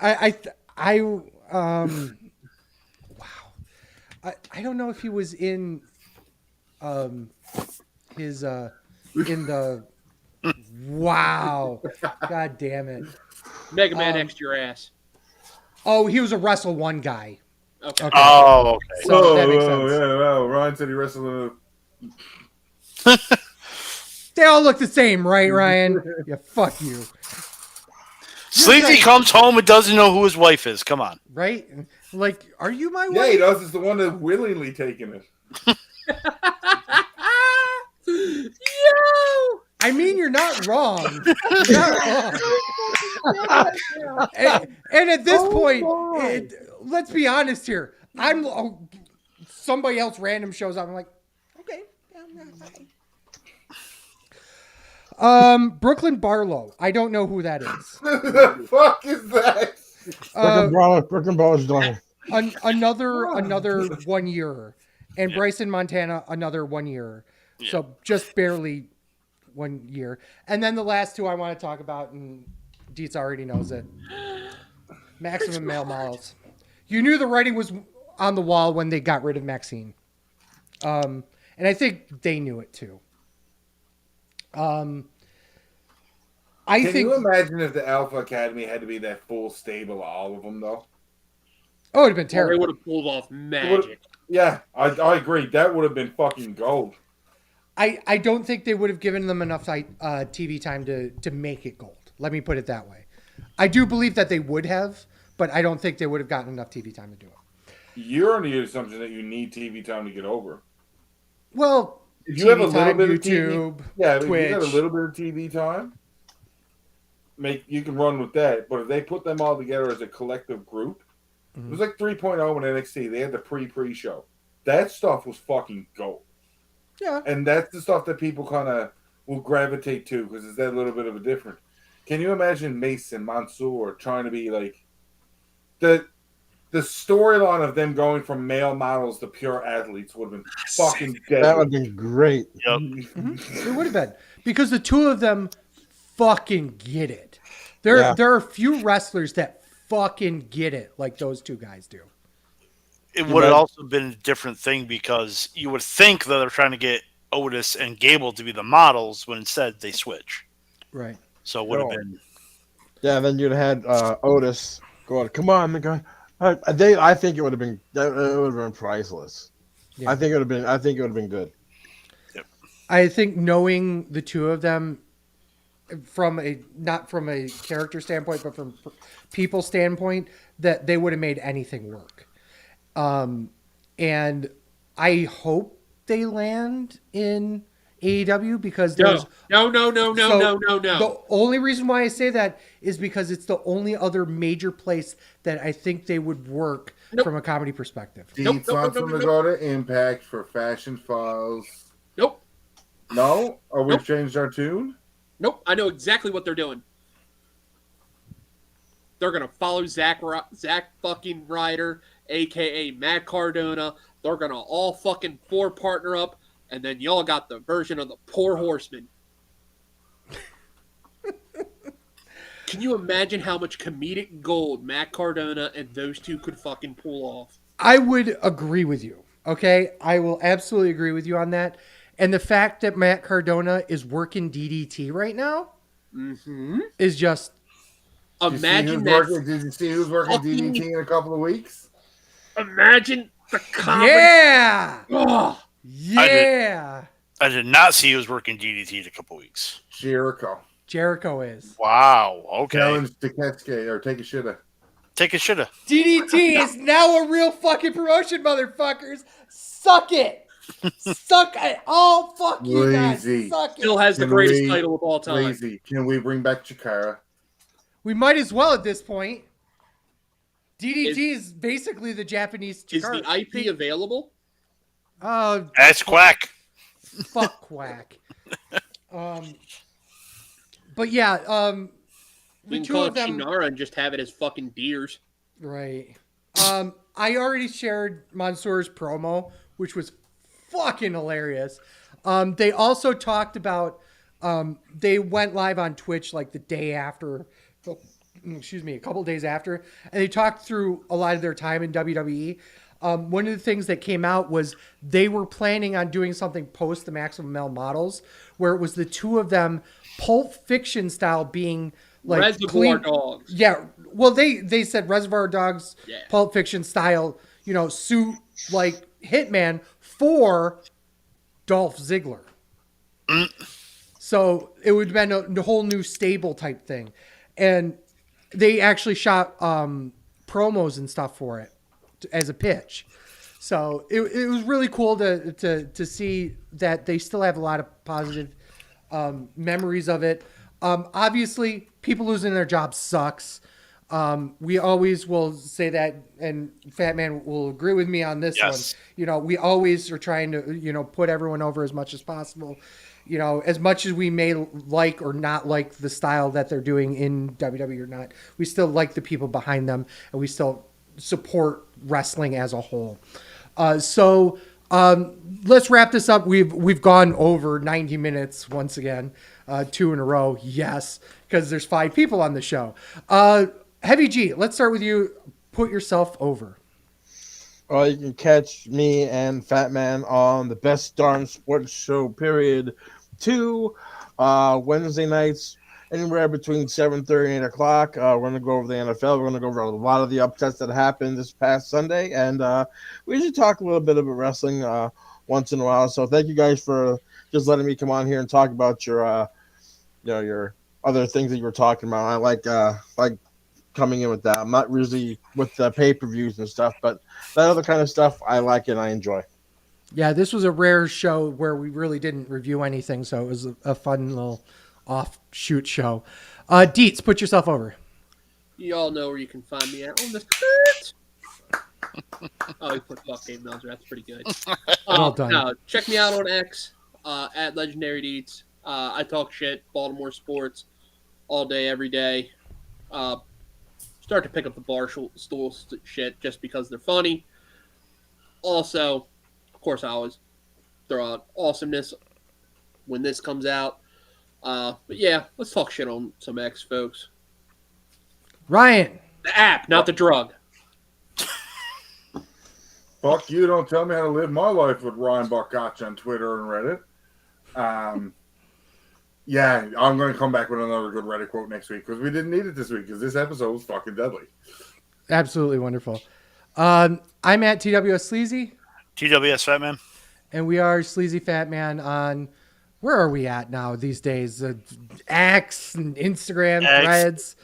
Wow. I don't know if he was in his in the wow. God damn it. Mega Man X your ass. Oh, he was a Wrestle One guy. Okay. Oh, okay. So that makes sense. Yeah, well, Ryan said he wrestled They all look the same, right, Ryan? Yeah, fuck you. Sleazy comes home and doesn't know who his wife is. Come on. Right? Like, are you my wife? Yeah, he does. It's the one that's willingly taking it. Yo! I mean, you're not wrong. You're not wrong. and at this point, let's be honest here. Somebody else random shows up. I'm like, okay. Brooklyn Barlow. I don't know who that is. Who the fuck is that? Brooklyn Brawler's daughter. Another 1 year, and Bryson Montana another 1 year. Yeah. So just barely 1 year. And then the last two I want to talk about, and Dietz already knows it. Maximum male models. You knew the writing was on the wall when they got rid of Maxine. And I think they knew it too. Can you imagine if the Alpha Academy had to be that full stable of all of them, though? Oh, it would have been terrible. They would have pulled off magic. Yeah, I agree. That would have been fucking gold. I don't think they would have given them enough TV time to make it gold. Let me put it that way. I do believe that they would have, but I don't think they would have gotten enough TV time to do it. You're under the assumption that you need TV time to get over. Well, if you have a little bit YouTube, of TV, yeah, Twitch. if you got a little bit of TV time, you can run with that. But if they put them all together as a collective group, it was like 3.0 in NXT. They had the pre-show. That stuff was fucking gold. Yeah. And that's the stuff that people kind of will gravitate to because it's that little bit of a difference. Can you imagine Mason, Mansoor trying to be like the storyline of them going from male models to pure athletes would have been fucking dead. That would have been great. Yep. It would have been because the two of them fucking get it. There are a few wrestlers that fucking get it like those two guys do. It would have also been a different thing because you would think that they're trying to get Otis and Gable to be the models when instead they switch. Right. So it would have been. Yeah, then you'd have had Otis going, come on, the guy. I think it would have been priceless. Yeah. I think it would have been good. Yep. I think knowing the two of them not from a character standpoint, but from people standpoint, that they would have made anything work. And I hope they land in AEW because there's No. The only reason why I say that is because it's the only other major place that I think they would work from a comedy perspective. Deeds wants them to go to Impact for Fashion Files. Nope. No? Or we've changed our tune? Nope. I know exactly what they're doing. They're gonna follow Zack fucking Ryder, aka Matt Cardona. They're gonna all fucking partner up. And then y'all got the version of the Poor Horseman. Can you imagine how much comedic gold Matt Cardona and those two could fucking pull off? I would agree with you. Okay? I will absolutely agree with you on that. And the fact that Matt Cardona is working DDT right now is just... Imagine that. Did you see who's working DDT in a couple of weeks? Imagine the comedy. Yeah! Oh. Yeah! I did not see he was working DDT in a couple weeks. Jericho is. Wow. Okay. Challenge Takesuke or Take a Shitta. Take a shitta. DDT is now a real fucking promotion, motherfuckers. Suck it. Suck it. Oh, fuck you guys. Suck it. Still has the greatest title of all time. Lazy. Can we bring back Chikara? We might as well at this point. DDT is basically the Japanese Chikara. Is the IP available? That's Quack. Fuck Quack. But yeah, we can call it Shinara and just have it as fucking deers. Right. I already shared Mansoor's promo, which was fucking hilarious. They also talked about they went live on Twitch like the day after, a couple days after, and they talked through a lot of their time in WWE. One of the things that came out was they were planning on doing something post the Maximum Male Models, where it was the two of them, Pulp Fiction style, being like Reservoir Dogs. Yeah, well, they said Reservoir Dogs, yeah. Pulp Fiction style, suit like Hitman for Dolph Ziggler. So it would have been a whole new stable type thing, and they actually shot promos and stuff for it as a pitch. So it was really cool to see that they still have a lot of positive memories of it. Obviously, people losing their jobs sucks. We always will say that, and Fat Man will agree with me on this Yes. one. We always are trying to, put everyone over as much as possible. As much as we may like or not like the style that they're doing in WWE or not, we still like the people behind them, and we still support wrestling as a whole. So let's wrap this up. We've gone over 90 minutes once again, 2 in a row. Yes, because there's 5 people on the show. Heavy G, let's start with you. Put yourself over. Well, you can catch me and Fat Man on the Best Darn Sports Show, period 2, Wednesday nights, anywhere between 7:30 and 8 o'clock. We're going to go over the NFL. We're going to go over a lot of the upsets that happened this past Sunday. And we usually talk a little bit about wrestling once in a while. So thank you guys for just letting me come on here and talk about your other things that you were talking about. I like coming in with that. I'm not really with the pay-per-views and stuff, but that other kind of stuff I like and I enjoy. Yeah, this was a rare show where we really didn't review anything, so it was a fun little offshoot show. Dietz, put yourself over. You all know where you can find me at on the Oh, you put fuck Dave Meltzer. That's pretty good. Well done. Check me out on X at Legendary Dietz. I talk shit, Baltimore sports, all day, every day. Start to pick up the barstool shit just because they're funny. Also, of course, I always throw out awesomeness when this comes out. But yeah, let's talk shit on some X, folks. Ryan. The app, not the drug. Fuck you, don't tell me how to live my life with Ryan Buckgotch on Twitter and Reddit. Yeah, I'm going to come back with another good Reddit quote next week because we didn't need it this week because this episode was fucking deadly. Absolutely wonderful. I'm at TWS Sleazy. TWS Fat Man. And we are Sleazy Fat Man on, where are we at now these days? X and Instagram, Threads,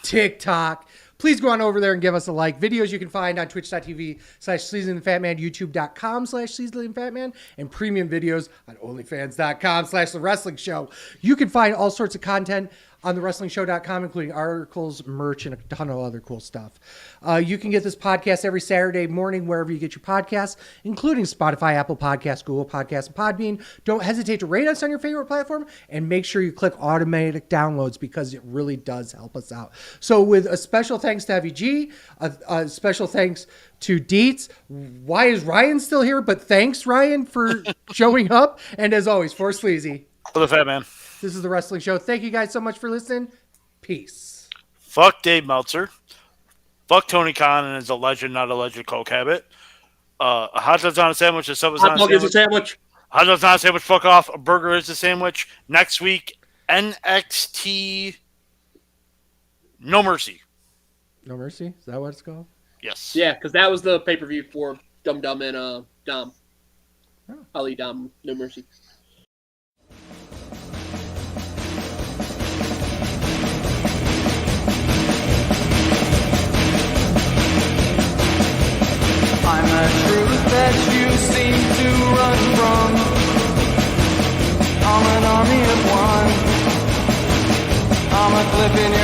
TikTok. Please go on over there and give us a like. Videos you can find on twitch.tv/SleazyandTheFatMan, youtube.com/SleazyandTheFatMan, and premium videos on onlyfans.com/The Wrestling Show. You can find all sorts of content on thewrestlingshow.com, including articles, merch, and a ton of other cool stuff. You can get this podcast every Saturday morning wherever you get your podcasts, including Spotify, Apple Podcasts, Google Podcasts, and Podbean. Don't hesitate to rate us on your favorite platform, and make sure you click automatic downloads because it really does help us out. So with a special thanks to Heavy G, a special thanks to Dietz. Why is Ryan still here? But thanks, Ryan, for showing up. And as always, for Sleazy. For the Fat Man. This is The Wrestling Show. Thank you guys so much for listening. Peace. Fuck Dave Meltzer. Fuck Tony Khan and his alleged, not alleged coke habit. A hot dog's on a sandwich. A sub is on a sandwich. Is a sandwich. Hot dog's on a sandwich. Fuck off. A burger is a sandwich. Next week, NXT No Mercy. No Mercy? Is that what it's called? Yes. Yeah, because that was the pay-per-view for Dum Dum and Dom. Oh. Ali Dom, No Mercy. I'm a truth that you seem to run from. I'm an army of one. I'm a clip in your